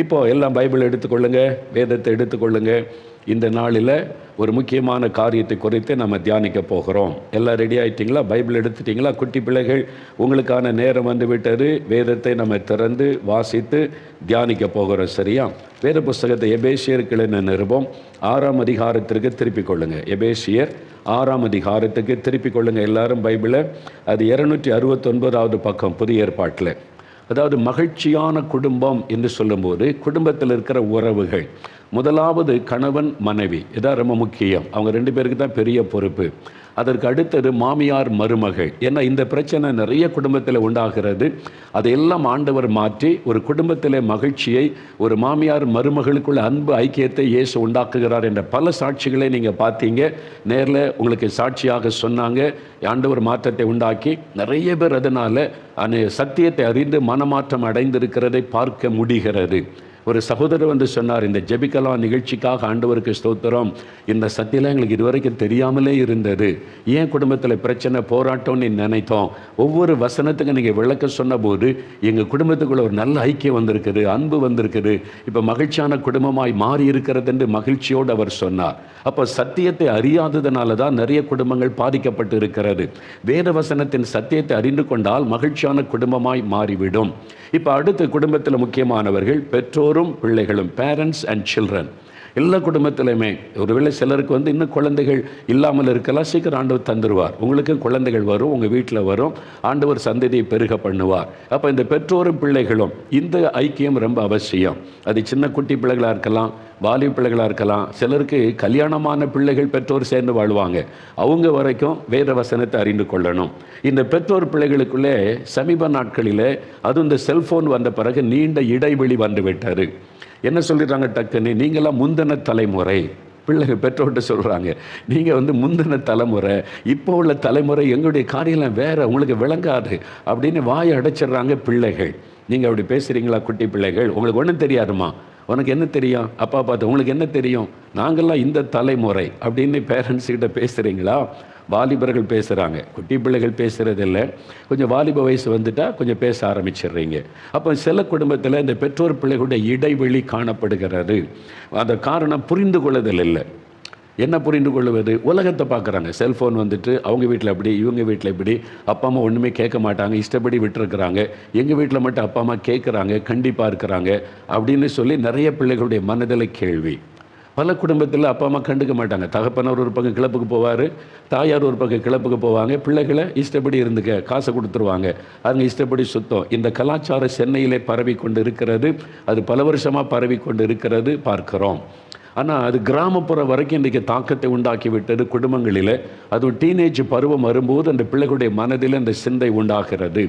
இப்போது எல்லாம் பைபிள் எடுத்துக்கொள்ளுங்க, வேதத்தை எடுத்துக்கொள்ளுங்க. இந்த நாளில் ஒரு முக்கியமான காரியத்தை குறித்து நம்ம தியானிக்க போகிறோம். எல்லாம் ரெடி ஆகிட்டிங்களா? பைபிள் எடுத்துட்டிங்களா? குட்டி பிள்ளைகள், உங்களுக்கான நேரம் வந்து விட்டது. வேதத்தை நம்ம திறந்து வாசித்து தியானிக்க போகிறோம். சரியா? வேத புஸ்தகத்தை எபேசியருக்கு நிருபம் 6ஆம் அதிகாரத்திற்கு திருப்பிக் கொள்ளுங்கள். எபேசியர் 6ஆம் அதிகாரத்துக்கு திருப்பிக் கொள்ளுங்கள் எல்லாரும் பைபிளை. அது 269வது பக்கம் புதிய ஏற்பாட்டில். அதாவது மகிழ்ச்சியான குடும்பம் என்று சொல்லும்போது குடும்பத்தில் இருக்கிற உறவுகள், முதலாவது கணவன் மனைவி, இதான் ரொம்ப முக்கியம். அவங்க 2 பேருக்கு தான் பெரிய பொறுப்பு. அதற்கு அடுத்தது மாமியார் மருமகள். ஏன்னா இந்த பிரச்சனை நிறைய குடும்பத்தில் உண்டாகிறது. அதையெல்லாம் ஆண்டவர் மாற்றி ஒரு குடும்பத்தில் மகிழ்ச்சியை, ஒரு மாமியார் மருமகளுக்குள்ள அன்பு ஐக்கியத்தை இயேசு உண்டாக்குகிறார் என்ற பல சாட்சிகளை நீங்கள் பார்த்தீங்க. நேரில் உங்களுக்கு சாட்சியாக சொன்னாங்க. ஆண்டவர் மாற்றத்தை உண்டாக்கி நிறைய பேர் அதனால் சத்தியத்தை அறிந்து மனமாற்றம் அடைந்திருக்கிறதை பார்க்க முடிகிறது. ஒரு சகோதரர் வந்து சொன்னார், இந்த ஜெபிக்கலாம் நிகழ்ச்சிக்காக ஆண்டவருக்கு ஸ்தோத்திரம், இந்த சத்தியெல்லாம் எங்களுக்கு இதுவரைக்கும் தெரியாமலே இருந்தது. ஏன் குடும்பத்தில் பிரச்சனை போராட்டம்னு நினைத்தோம். ஒவ்வொரு வசனத்துக்கு நீங்கள் விளக்க சொன்னபோது எங்கள் குடும்பத்துக்குள்ள ஒரு நல்ல ஐக்கியம் வந்திருக்குது, அன்பு வந்திருக்குது, இப்போ மகிழ்ச்சியான குடும்பமாய் மாறி இருக்கிறது என்று மகிழ்ச்சியோடு அவர் சொன்னார். அப்போ சத்தியத்தை அறியாததுனால தான் நிறைய குடும்பங்கள் பாதிக்கப்பட்டு இருக்கிறது. வேத வசனத்தின் சத்தியத்தை அறிந்து கொண்டால் மகிழ்ச்சியான குடும்பமாய் மாறிவிடும். இப்போ அடுத்த குடும்பத்தில் முக்கியமானவர்கள் பெற்றோரும் பிள்ளைகளும், பேரண்ட்ஸ் அண்ட் சில்ட்ரன். எல்லா குடும்பத்திலையுமே ஒருவேளை சிலருக்கு வந்து இன்னும் குழந்தைகள் இல்லாமல் இருக்கலாம், சீக்கிரம் ஆண்டவர் தந்துடுவார். உங்களுக்கு குழந்தைகள் வரும், உங்கள் வீட்டில் வரும், ஆண்டவர் சந்ததியை பெருக பண்ணுவார். அப்போ இந்த பெற்றோரும் பிள்ளைகளும் இந்த ஐக்கியம் ரொம்ப அவசியம். அது சின்ன குட்டி பிள்ளைகளாக இருக்கலாம், வாலிப பிள்ளைகளாக இருக்கலாம், சிலருக்கு கல்யாணமான பிள்ளைகள் பெற்றோர் சேர்ந்து வாழ்வாங்க. அவங்க வரைக்கும் வேத வசனத்தை அறிந்து கொள்ளணும். இந்த பெற்றோர் பிள்ளைகளுக்குள்ளே சமீப நாட்களில் அதுவும் இந்த செல்ஃபோன் வந்த பிறகு நீண்ட இடைவெளி வந்து விட்டார். என்ன சொல்லிடுறாங்க டக்குன்னு, நீங்களாம் முந்தின தலைமுறை. பிள்ளைகள் பெற்றோர்கிட்ட சொல்கிறாங்க, நீங்கள் வந்து முந்தின தலைமுறை, இப்போ உள்ள தலைமுறை எங்களுடைய காரியம்லாம் வேறு, உங்களுக்கு விளங்காது அப்படின்னு வாயை அடைச்சிடுறாங்க பிள்ளைகள். நீங்கள் அப்படி பேசுகிறீங்களா குட்டி பிள்ளைகள்? உங்களுக்கு ஒன்றும் தெரியாதுமா, உனக்கு என்ன தெரியும், அப்பா பார்த்து உங்களுக்கு என்ன தெரியும், நாங்கள்லாம் இந்த தலைமுறை அப்படின்னு பேரண்ட்ஸ்கிட்ட பேசுகிறீங்களா? வாலிபர்கள் பேசுகிறாங்க, குட்டி பிள்ளைகள் பேசுகிறதில்ல. கொஞ்சம் வாலிப வயசு வந்துட்டால் கொஞ்சம் பேச ஆரம்பிச்சிடுறீங்க. அப்போ சில குடும்பத்தில் இந்த பெற்றோர் பிள்ளைகளுடைய இடைவெளி காணப்படுகிறது. அந்த காரணம் புரிந்து கொள்ளுதல் இல்லை. என்ன புரிந்து கொள்வது? உலகத்தை பார்க்குறாங்க. செல்ஃபோன் வந்துட்டு அவங்க வீட்டில் எப்படி, இவங்க வீட்டில் எப்படி, அப்பா அம்மா ஒன்றுமே கேட்க மாட்டாங்க, இஷ்டப்படி விட்டுருக்குறாங்க. எங்கள் வீட்டில் மட்டும் அப்பா அம்மா கேட்குறாங்க, கண்டிப்பாக இருக்கிறாங்க அப்படின்னு சொல்லி நிறைய பிள்ளைகளுடைய மனதில் கேள்வி. பல குடும்பத்தில் அப்பா அம்மா கண்டுக்க மாட்டாங்க. தகப்பனார் ஒரு பக்கம் கிளப்புக்கு போவார், தாயார் ஒரு பக்கம் கிளப்புக்கு போவாங்க. பிள்ளைகளை இஷ்டப்படி இருந்துக்க காசை கொடுத்துருவாங்க, அவங்க இஷ்டப்படி சுத்தம். இந்த கலாச்சாரம் சென்னையிலே பரவி கொண்டு இருக்கிறது. அது பல வருஷமாக பரவி கொண்டு இருக்கிறது பார்க்குறோம். ஆனால் அது கிராமப்புற வரைக்கும் இன்றைக்கி தாக்கத்தை உண்டாக்கி விட்டது குடும்பங்களில். அதுவும் டீனேஜ் பருவம் வரும்போது அந்த பிள்ளைகளுடைய மனதில் அந்த சிந்தை உண்டாகிறது.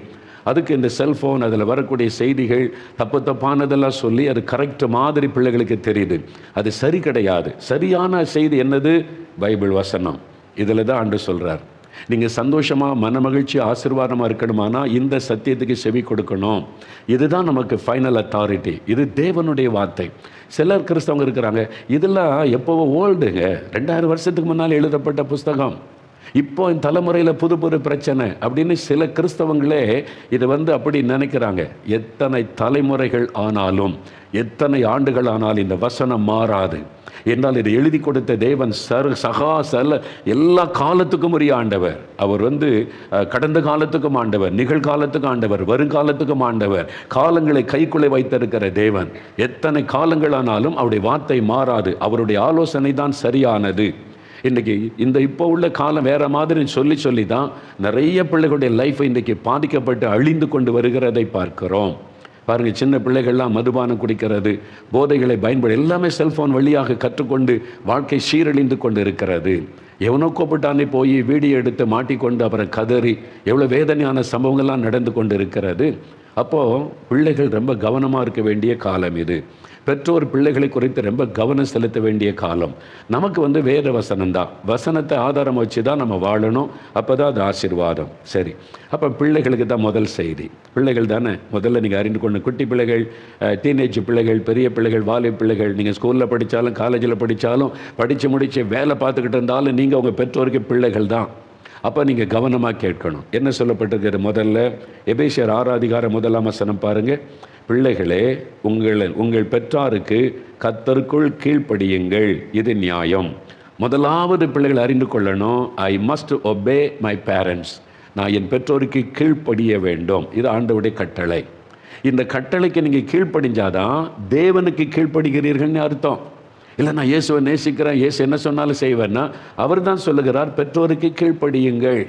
அதுக்கு இந்த செல்ஃபோன், அதில் வரக்கூடிய செய்திகள் தப்பானதெல்லாம் சொல்லி அது கரெக்ட் மாதிரி பிள்ளைகளுக்கு தெரியுது. அது சரி கிடையாது. சரியான செய்தி என்னது? பைபிள் வசனம். இதில் தான் ஆண்டு சொல்கிறார், நீங்கள் சந்தோஷமாக மனமகிழ்ச்சி ஆசீர்வாதமாக இருக்கணுமானா இந்த சத்தியத்துக்கு செவி கொடுக்கணும். இதுதான் நமக்கு ஃபைனல் அத்தாரிட்டி. இது தேவனுடைய வார்த்தை. சிலர் கிறிஸ்தவங்க இருக்கிறாங்க, இதெல்லாம் எப்போவோ ஓல்டுங்க, 2000 வருஷத்துக்கு முன்னால் எழுதப்பட்ட புஸ்தகம், இப்போ இந்த தலைமுறையில் புது புது பிரச்சனை அப்படின்னு சில கிறிஸ்தவங்களே இதை வந்து அப்படி நினைக்கிறாங்க. எத்தனை தலைமுறைகள் ஆனாலும், எத்தனை ஆண்டுகள் ஆனாலும் இந்த வசனம் மாறாது. என்றால் இதை எழுதி கொடுத்த தேவன் எல்லா காலத்துக்கும் உரிய ஆண்டவர். அவர் வந்து கடந்த காலத்துக்கும் ஆண்டவர், நிகழ்காலத்துக்கும் ஆண்டவர், வருங்காலத்துக்கும் ஆண்டவர், காலங்களை கைக்குள்ளே வைத்திருக்கிற தேவன். எத்தனை காலங்கள் ஆனாலும் அவருடைய வார்த்தை மாறாது. அவருடைய ஆலோசனை தான் சரியானது. இன்றைக்கி இந்த இப்போ உள்ள காலம் வேறு மாதிரி சொல்லி தான் நிறைய பிள்ளைகளுடைய லைஃப்பை இன்றைக்கி பாதிக்கப்பட்டு அழிந்து கொண்டு வருகிறதை பார்க்கிறோம். பாருங்கள், சின்ன பிள்ளைகள்லாம் மதுபானம் குடிக்கிறது, போதைகளை பயன்படுத்தி எல்லாமே செல்ஃபோன் வழியாக கற்றுக்கொண்டு வாழ்க்கை சீரழிந்து கொண்டு இருக்கிறது. எவனோ கூப்பிட்டானே போய் வீடியோ எடுத்து மாட்டிக்கொண்டு அப்புறம் கதறி எவ்வளோ வேதனையான சம்பவங்கள்லாம் நடந்து கொண்டு இருக்கிறது. அப்போது பிள்ளைகள் ரொம்ப கவனமாக இருக்க வேண்டிய காலம் இது. பெற்றோர் பிள்ளைகளை குறித்து ரொம்ப கவனம் செலுத்த வேண்டிய காலம். நமக்கு வந்து வேத வசனம் தான், வசனத்தை ஆதாரம் வச்சு தான் நம்ம வாழணும். அப்போ தான் அது ஆசீர்வாதம். சரி, அப்போ பிள்ளைகளுக்கு தான் முதல் செய்தி. பிள்ளைகள் தானே முதல்ல நீங்கள் அறிந்து கொண்டு, குட்டி பிள்ளைகள், டீனேஜ் பிள்ளைகள், பெரிய பிள்ளைகள், வாலிப பிள்ளைகள், நீங்கள் ஸ்கூலில் படித்தாலும் காலேஜில் படித்தாலும் படித்து முடித்து வேலை பார்த்துக்கிட்டு இருந்தாலும் நீங்கள் உங்கள் பெற்றோருக்கு பிள்ளைகள் தான். அப்போ நீங்கள் கவனமாக கேட்கணும். என்ன சொல்லப்பட்டிருக்கிற முதல்ல எபேசியர் 6 அதிகாரம் 1 வசனம் பாருங்கள். பிள்ளைகளே, உங்கள் பெற்றாருக்கு கர்த்தருக்குள் கீழ்ப்படியுங்கள், இது நியாயம். முதலாவது பிள்ளைகள் அறிந்து கொள்ளணும், I must obey my parents. நான் என் பெற்றோருக்கு கீழ்ப்படிய வேண்டும். இது ஆண்டவருடைய கட்டளை. இந்த கட்டளைக்கு நீங்கள் கீழ்ப்படிஞ்சாதான் தேவனுக்கு கீழ்ப்படுகிறீர்கள்னு அர்த்தம். இல்லை நான் இயேசுவை நேசிக்கிறேன், இயேசு என்ன சொன்னாலும் செய்வேன்னா, அவர் தான் சொல்லுகிறார் பெற்றோருக்கு கீழ்ப்படியுங்கள்.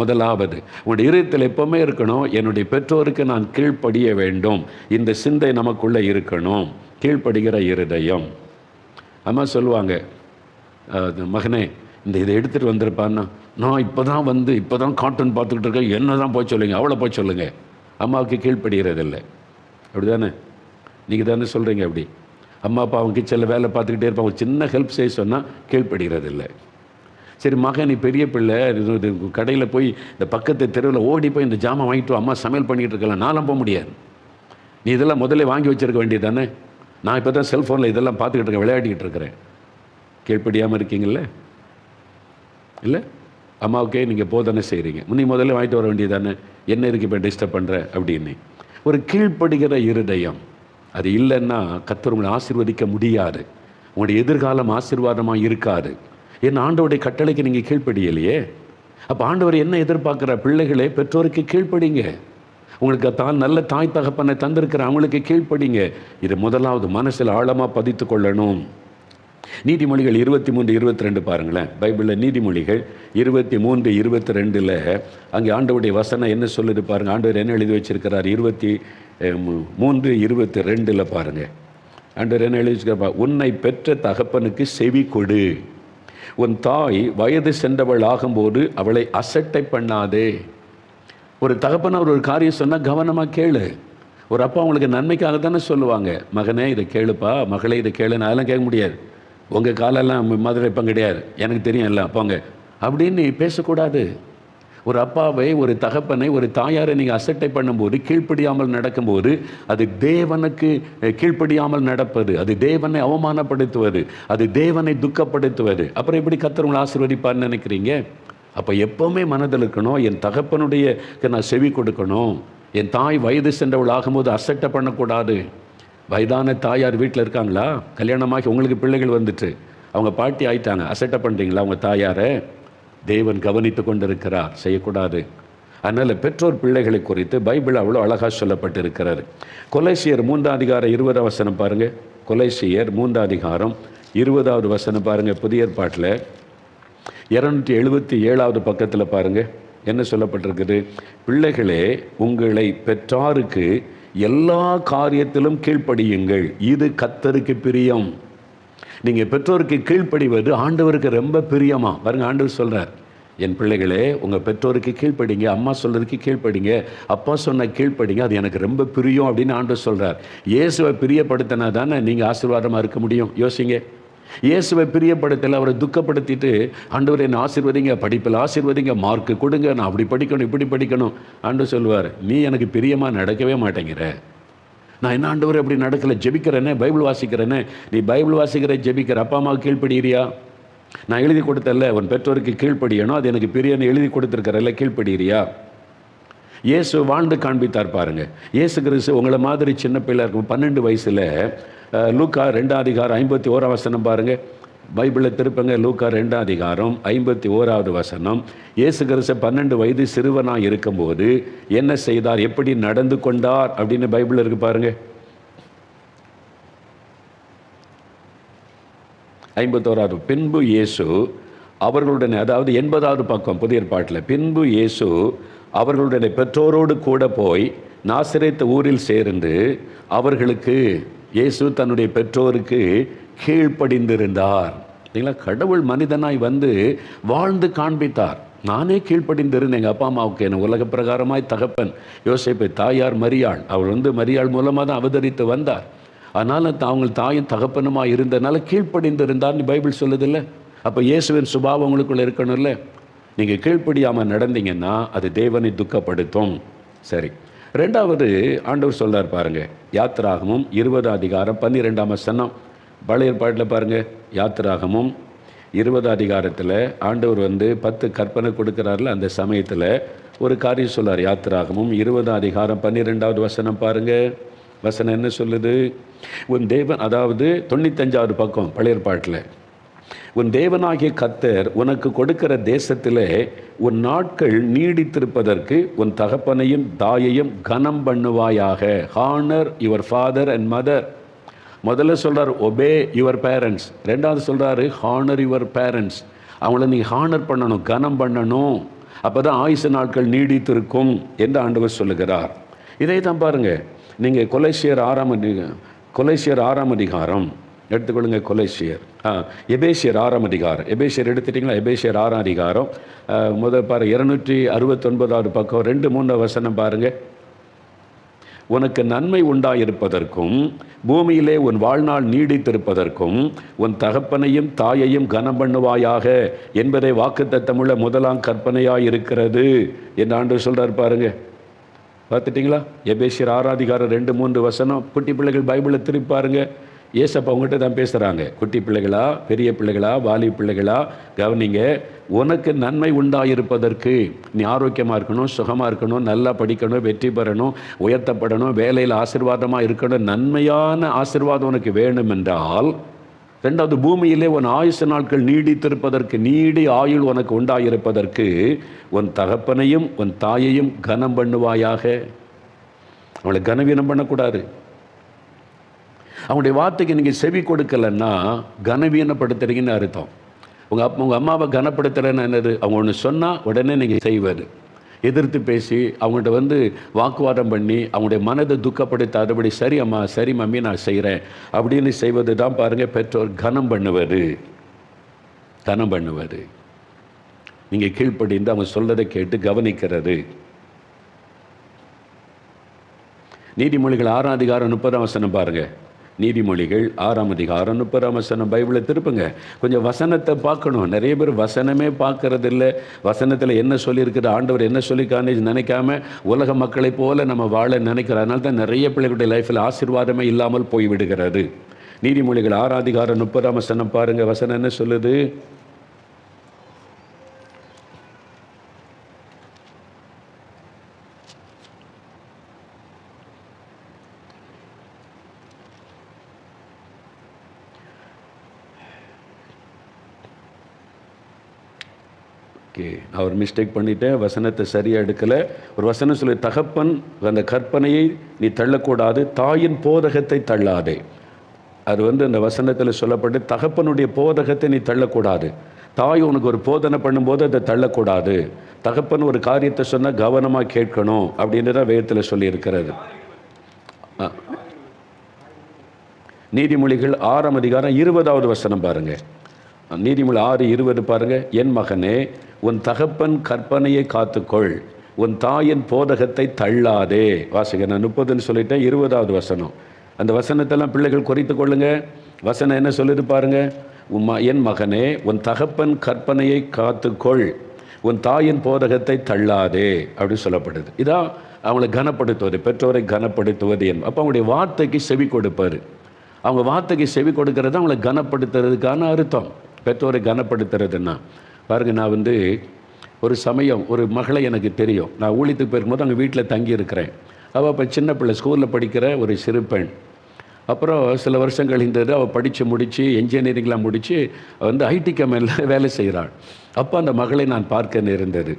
முதலாவது உங்களுடைய இருதயத்தில் எப்போவுமே இருக்கணும், என்னுடைய பெற்றோருக்கு நான் கீழ்ப்படிய வேண்டும். இந்த சிந்தை நமக்குள்ளே இருக்கணும். கீழ்ப்படுகிற இருதயம். அம்மா சொல்லுவாங்க, மகனே இந்த இதை எடுத்துகிட்டு வந்திருப்பான்னா, நான் இப்போ தான் கார்ட்டூன் பார்த்துக்கிட்டு இருக்கேன், என்ன தான் போய் சொல்லுங்கள், அவளை போய் சொல்லுங்கள். அம்மாவுக்கு கீழ்ப்படுகிறதில்லை. அப்படி தானே? நீங்கள் தானே சொல்கிறீங்க அப்படி. அம்மா அப்பா அவங்க கிச்சனில் வேலை பார்த்துக்கிட்டே இருப்பாங்க, ஒரு சின்ன ஹெல்ப் செய்ய சொன்னால் கீழ்ப்படுகிறதில்லை. சரி மகன், நீ பெரிய பிள்ளை, கடையில் போய் இந்த பக்கத்து தெருவில் ஓடி போய் இந்த ஜாமான் வாங்கிட்டு அம்மா சமையல் பண்ணிகிட்டு இருக்கலாம், நான்லாம் போக முடியாது. நீ இதெல்லாம் முதல்ல வாங்கி வச்சுருக்க வேண்டியது தானே. நான் இப்போ தான் செல்ஃபோனில் இதெல்லாம் பார்த்துக்கிட்டு இருக்கேன், விளையாடிக்கிட்டு இருக்கிறேன். கீழ்ப்படியாமல் இருக்கீங்கள? இல்லை, அம்மாவுக்கே நீங்கள் போதானே செய்கிறீங்க. நீ முதல்ல வாங்கிட்டு வர வேண்டியது தானே, என்ன இருக்கு இப்போ டிஸ்டர்ப் பண்ணுற அப்படின்னு. ஒரு கீழ்ப்படுகிற இருதயம் அது இல்லைன்னா கர்த்தர் உங்களை ஆசீர்வதிக்க முடியாது. உங்களுடைய எதிர்காலம் ஆசீர்வாதமாக இருக்காது. ஏன்னா ஆண்டவருடைய கட்டளைக்கு நீங்கள் கீழ்ப்படியலையே. அப்போ ஆண்டவர் என்ன எதிர்பார்க்குற? பிள்ளைகளே, பெற்றோருக்கு கீழ்ப்படிங்க. உங்களுக்கு தான் நல்ல தாய் தகப்பனை தந்திருக்கிற அவங்களுக்கு கீழ்ப்படிங்க. இது முதலாவது மனசில் ஆழமாக பதித்து கொள்ளணும். நீதிமொழிகள் 23:22 பாருங்களேன். பைபிளில் நீதிமொழிகள் 23:22 அங்கே ஆண்டவருடைய வசனம் என்ன சொல்லுது பாருங்கள். ஆண்டவர் என்ன எழுதி வச்சிருக்கிறார்? 23:22 பாருங்கள். ஆண்டவர் என்ன எழுதி வச்சிருக்கிறப்பா, உன்னை பெற்ற தகப்பனுக்கு செவி கொடு, உன் தாய் வயது சென்றவள் ஆகும்போது அவளை அசட்டை பண்ணாதே. ஒரு தகப்பனார் ஒரு காரியம் சொன்னால் கவனமாக கேளு. ஒரு அப்பா அவங்களுக்கு நன்மைக்காக தானே சொல்லுவாங்க, மகனே இதை கேளுப்பா, மகளே இதை கேளுன்னு. அதெல்லாம் கேட்க முடியாது. உங்கள் காலெல்லாம் மதுரை இப்போ கிடையாது, எனக்கு தெரியும் எல்லாம் அப்பாங்க அப்படின்னு பேசக்கூடாது. ஒரு அப்பாவை, ஒரு தகப்பனை, ஒரு தாயாரை நீங்கள் அசட்டை பண்ணும்போது, கீழ்ப்படியாமல் நடக்கும்போது, அது தேவனுக்கு கீழ்ப்படியாமல் நடப்பது, அது தேவனை அவமானப்படுத்துவது, அது தேவனை துக்கப்படுத்துவது. அப்புறம் எப்படி கர்த்தர் உங்களை ஆசீர்வதிப்பார்னு நினைக்கிறீங்க? அப்போ எப்போவுமே மனதில் இருக்கணும், என் தகப்பனுடைய நான் செவி கொடுக்கணும். என் தாய் வயது சென்றவள் ஆகும்போது அசட்டை பண்ணக்கூடாது. வயதான தாயார் வீட்டில் இருக்காங்களா? கல்யாணமாகி உங்களுக்கு பிள்ளைகள் வந்துட்டு அவங்க பாட்டி ஆயிட்டாங்க, அசட்டை பண்ணுறீங்களா உங்கள் தாயாரை? தேவன் கவனித்து கொண்டு இருக்கிறார், செய்யக்கூடாது. அதனால் பெற்றோர் பிள்ளைகளை குறித்து பைபிள் அவ்வளோ அழகாக சொல்லப்பட்டிருக்கிறார். கொலைசியர் 3:20 பாருங்கள். கொலைசியர் 3:20 பாருங்கள். புதிய ஏற்பாட்டில் 277 பக்கத்தில் பாருங்கள் என்ன சொல்லப்பட்டிருக்குது. பிள்ளைகளே, உங்களை பெற்றாருக்கு எல்லா காரியத்திலும் கீழ்ப்படியுங்கள், இது கர்த்தருக்கு பிரியம். நீங்கள் பெற்றோருக்கு கீழ்ப்படிவது ஆண்டவருக்கு ரொம்ப பிரியமா பாருங்கள். ஆண்டவர் சொல்கிறார், என் பிள்ளைகளே உங்கள் பெற்றோருக்கு கீழ்ப்படிங்க, அம்மா சொல்கிறதுக்கு கீழ்ப்படிங்க, அப்பா சொன்ன கீழ்ப்படிங்க, அது எனக்கு ரொம்ப பிரியம் அப்படின்னு ஆண்டவர் சொல்கிறார். இயேசுவை பிரியப்படுத்தினா தானே நீங்கள் ஆசீர்வாதமாக இருக்க முடியும். யோசிங்க. இயேசுவை பிரியப்படுத்தலை, அவரை துக்கப்படுத்திட்டு ஆண்டவர் என்னை ஆசீர்வதிங்க, படிப்பில் ஆசீர்வதிங்க, மார்க்கு கொடுங்க, நான் அப்படி படிக்கணும் இப்படி படிக்கணும். ஆண்டவர் சொல்லுவார், நீ எனக்கு பிரியமாக நடக்கவே மாட்டேங்கிற. நான் என்ன ஆண்டவர் அப்படி நடக்கலை, ஜெபிக்கிறேனே, பைபிள் வாசிக்கிறேனே. நீ பைபிள் வாசிக்கிற, ஜெபிக்கிற, அப்பா அம்மாவுக்கு கீழ்ப்படுகிறியா? நான் எழுதி கொடுத்தல உன் பெற்றோருக்கு கீழ்ப்படியணும், அது எனக்கு பிரியன்னு எழுதி கொடுத்துருக்கிறல்ல, கீழ்ப்படுகிறியா? இயேசு வாழ்ந்து காண்பித்தார் பாருங்க. இயேசு கிறிஸ்து உங்களை மாதிரி சின்ன பிள்ளை இருக்கும் 12 வயசில் லூக்கா 2:51 பாருங்கள். பைபிளில் திருப்பங்க. லூக்கா 2:51 இயேசு கிறிஸ்து 12 வயது சிறுவனாக இருக்கும்போது என்ன செய்தார், எப்படி நடந்து கொண்டார் அப்படின்னு பைபிளில் இருக்கு பாருங்க. 51 பின்பு இயேசு அவர்களுடன், அதாவது 80வது பக்கம் புதிய ஏற்பாட்டில், பின்பு இயேசு அவர்களுடைய பெற்றோரோடு கூட போய் நாசரேத் ஊரில் சேர்ந்து அவர்களுக்கு, இயேசு தன்னுடைய பெற்றோருக்கு கீழ்ப்படிந்திருந்தார். சரிங்களா? கடவுள் மனிதனாய் வந்து வாழ்ந்து காண்பித்தார். நானே கீழ்ப்படிந்திருந்தேன் எங்கள் அப்பா அம்மாவுக்கு. என் உலக பிரகாரமாய் தகப்பன் யோசேப்பு, தாயார் மரியாள். அவர் வந்து மரியாள் மூலமாக தான் அவதரித்து வந்தார். அதனால் அவங்க தாயும் தகப்பனுமாக இருந்ததுனால கீழ்ப்படிந்திருந்தார்னு பைபிள் சொல்லுதில்ல. அப்போ இயேசுவின் சுபாவம் உங்களுக்குள்ளே இருக்கணும்ல. நீங்கள் கீழ்ப்படியாமல் நடந்தீங்கன்னா அது தேவனை துக்கப்படுத்தும். சரி, ரெண்டாவது ஆண்டவர் சொல்றார் பாருங்க. யாத்திராகமும் 20:12 பழைய ஏற்பாட்டில் பாருங்க. யாத்திராகமும் 20 அதிகாரத்தில் ஆண்டவர் 10 கற்பனை கொடுக்குறாருல, அந்த சமயத்தில் ஒரு காரியம் சொல்லார். யாத்திராகமும் 20 அதிகாரம் 12வது வசனம் பாருங்க. வசனம் என்ன சொல்லுது? உன் தேவன், அதாவது 95வது பக்கம் பழைய ஏற்பாட்டில், உன் தேவனாகிய கர்த்தர் உனக்கு கொடுக்கிற தேசத்திலே உன் நாட்கள் நீடித்திருப்பதற்கு உன் தகப்பனையும் தாயையும் கனம் பண்ணுவாயாக. Honour your father and mother. முதல்ல சொல்கிறார் ஒபே யுவர் பேரண்ட்ஸ். ரெண்டாவது சொல்கிறாரு ஹானர் யுவர் பேரண்ட்ஸ். அவங்கள நீ ஹானர் பண்ணணும், கனம் பண்ணணும், அப்போ தான் ஆயுசு நாட்கள் நீடித்திருக்கும் என்று ஆண்டவர் சொல்லுகிறார். இதை தான் பாருங்கள், நீங்கள் கொலைசியர் 6ஆம் அதிகாரம் எடுத்துக்கொள்ளுங்க. கொலைசியர் எபேசியர் 6ஆம் அதிகாரம். எபேசியர் எடுத்துட்டிங்களா? எபேசியர் 6ஆம் அதிகாரம் முதல் பாரு 269வது பக்கம் 2-3 வசனம் பாருங்கள். உனக்கு நன்மை உண்டாயிருப்பதற்கும் பூமியிலே உன் வாழ்நாள் நீடித்திருப்பதற்கும் உன் தகப்பனையும் தாயையும் கனம் பண்ணுவாயாக என்பதை வாக்குத்தத்தமுள்ள முதலாம் கற்பனையாயிருக்கிறது என்று ஆண்டவர் சொல்கிறார் பாருங்க. பார்த்துட்டிங்களா? எபேசியர் 6ஆம் அதிகாரம் 2-3 வசனம். குட்டி பிள்ளைகள் பைபிளை திருப்பி பாருங்க. ஏசப்பா அவங்ககிட்ட தான் பேசுகிறாங்க. குட்டி பிள்ளைகளா, பெரிய பிள்ளைகளா, வாலி பிள்ளைகளா, கவனிங்க. உனக்கு நன்மை உண்டாயிருப்பதற்கு, நீ ஆரோக்கியமாக இருக்கணும், சுகமாக இருக்கணும், நல்லா படிக்கணும், வெற்றி பெறணும், உயர்த்தப்படணும், வேலையில் ஆசீர்வாதமாக இருக்கணும், நன்மையான ஆசீர்வாதம் உனக்கு வேணும் என்றால், ரெண்டாவது பூமியிலே உன் ஆயுசு நாட்கள் நீடித்திருப்பதற்கு, நீடி ஆயுள் உனக்கு உண்டாயிருப்பதற்கு உன் தகப்பனையும் உன் தாயையும் கனம் பண்ணுவாயாக. அவளை கனவீனம் பண்ணக்கூடாது. அவங்களுடைய வார்த்தைக்கு நீங்கள் செவி கொடுக்கலன்னா கனவீனப்படுத்துறீங்கன்னு அர்த்தம். உங்கள் அம்மாவை கனப்படுத்துகிறேன்னு என்னது? அவங்க ஒன்று சொன்னால் உடனே நீங்கள் செய்வது. எதிர்த்து பேசி அவங்கள்ட்ட வாக்குவாதம் பண்ணி அவங்களுடைய மனதை துக்கப்படுத்தாதபடி, சரி அம்மா, சரி மம்மி, நான் செய்கிறேன் அப்படின்னு செய்வது தான் பாருங்கள் பெற்றோர் கனம் பண்ணுவது. கனம் பண்ணுவது, நீங்கள் கீழ்ப்படிந்து அவங்க சொல்றதை கேட்டு கவனிக்கிறது. நீதிமொழிகள் 6ஆம் அதிகாரம் 30ஆம் வசனம் பாருங்கள். நீதிமொழிகள் 6ஆம் அதிகாரம் 30ஆம் வசனம். பைபிளை திருப்புங்க. கொஞ்சம் வசனத்தை பார்க்கணும். நிறைய பேர் வசனமே பார்க்கறது இல்லை. வசனத்தில் என்ன சொல்லியிருக்குது, ஆண்டவர் என்ன சொல்லிக்கான்னு நினைக்காம உலக மக்களை போல நம்ம வாழ நினைக்கிறோம். அதனால தான் நிறைய பிள்ளைகளுடைய லைஃப்பில் ஆசீர்வாதமே இல்லாமல் போய்விடுகிறது. நீதிமொழிகள் 6ஆம் அதிகாரம் 30ஆம் வசனம் பாருங்கள். வசனம் என்ன சொல்லுது? அவர் மிஸ்டேக் பண்ணிட்டேன், வசனத்தை சரியாக எடுக்கலை. ஒரு வசனம் சொல்லி, தகப்பன் அந்த கற்பனையை நீ தள்ளக்கூடாது, தாயின் போதகத்தை தள்ளாதே. அது அந்த வசனத்தில் சொல்லப்பட்டு, தகப்பனுடைய போதகத்தை நீ தள்ளக்கூடாது. தாய் உனக்கு ஒரு போதனை பண்ணும்போது அதை தள்ளக்கூடாது. தகப்பன் ஒரு காரியத்தை சொன்னால் கவனமாக கேட்கணும் அப்படின்னு தான் வேதத்தில் சொல்லியிருக்கிறது. நீதிமொழிகள் 6ஆம் அதிகாரம் 20வது வசனம் பாருங்கள். நீதிமொழி 6:20 பாருங்கள். என் மகனே, உன் தகப்பன் கற்பனையை காத்துக்கொள், உன் தாயின் போதகத்தை தள்ளாதே. வாசிக்க, நான் 30ன்னு சொல்லிட்டேன். 20வது வசனம். அந்த வசனத்தெல்லாம் பிள்ளைகள் குறித்து கொள்ளுங்க. வசனம் என்ன சொல்லுது பாருங்க. என் மகனே, உன் தகப்பன் கற்பனையை காத்துக்கொள், உன் தாயின் போதகத்தை தள்ளாதே அப்படி சொல்லப்படுது. இதான் அவங்களை கனப்படுத்துவது, பெற்றோரை கனப்படுத்துவது. அப்போ அவங்களுடைய வார்த்தைக்கு செவி கொடுப்பார். அவங்க வார்த்தைக்கு செவி கொடுக்கறது அவங்களை கனப்படுத்துறதுக்கான அர்த்தம். பெற்றோரை கனப்படுத்துறதுன்னா பாருங்கள், நான் ஒரு சமயம் ஒரு மகளை எனக்கு தெரியும். நான் ஊழியத்துக்கு போயிருக்கும்போது அங்கே வீட்டில் தங்கி இருக்கிறேன். அவள் இப்போ சின்ன பிள்ளை, ஸ்கூலில் படிக்கிற ஒரு சிறு பெண். அப்புறம் சில வருஷம் கழிந்தது, அவள் படித்து முடித்து என்ஜினியரிங்லாம் முடித்து ஐடி கம்பெனியில் வேலை செய்கிறாள். அப்போ அந்த மகளை நான் பார்க்க நேர்ந்தது.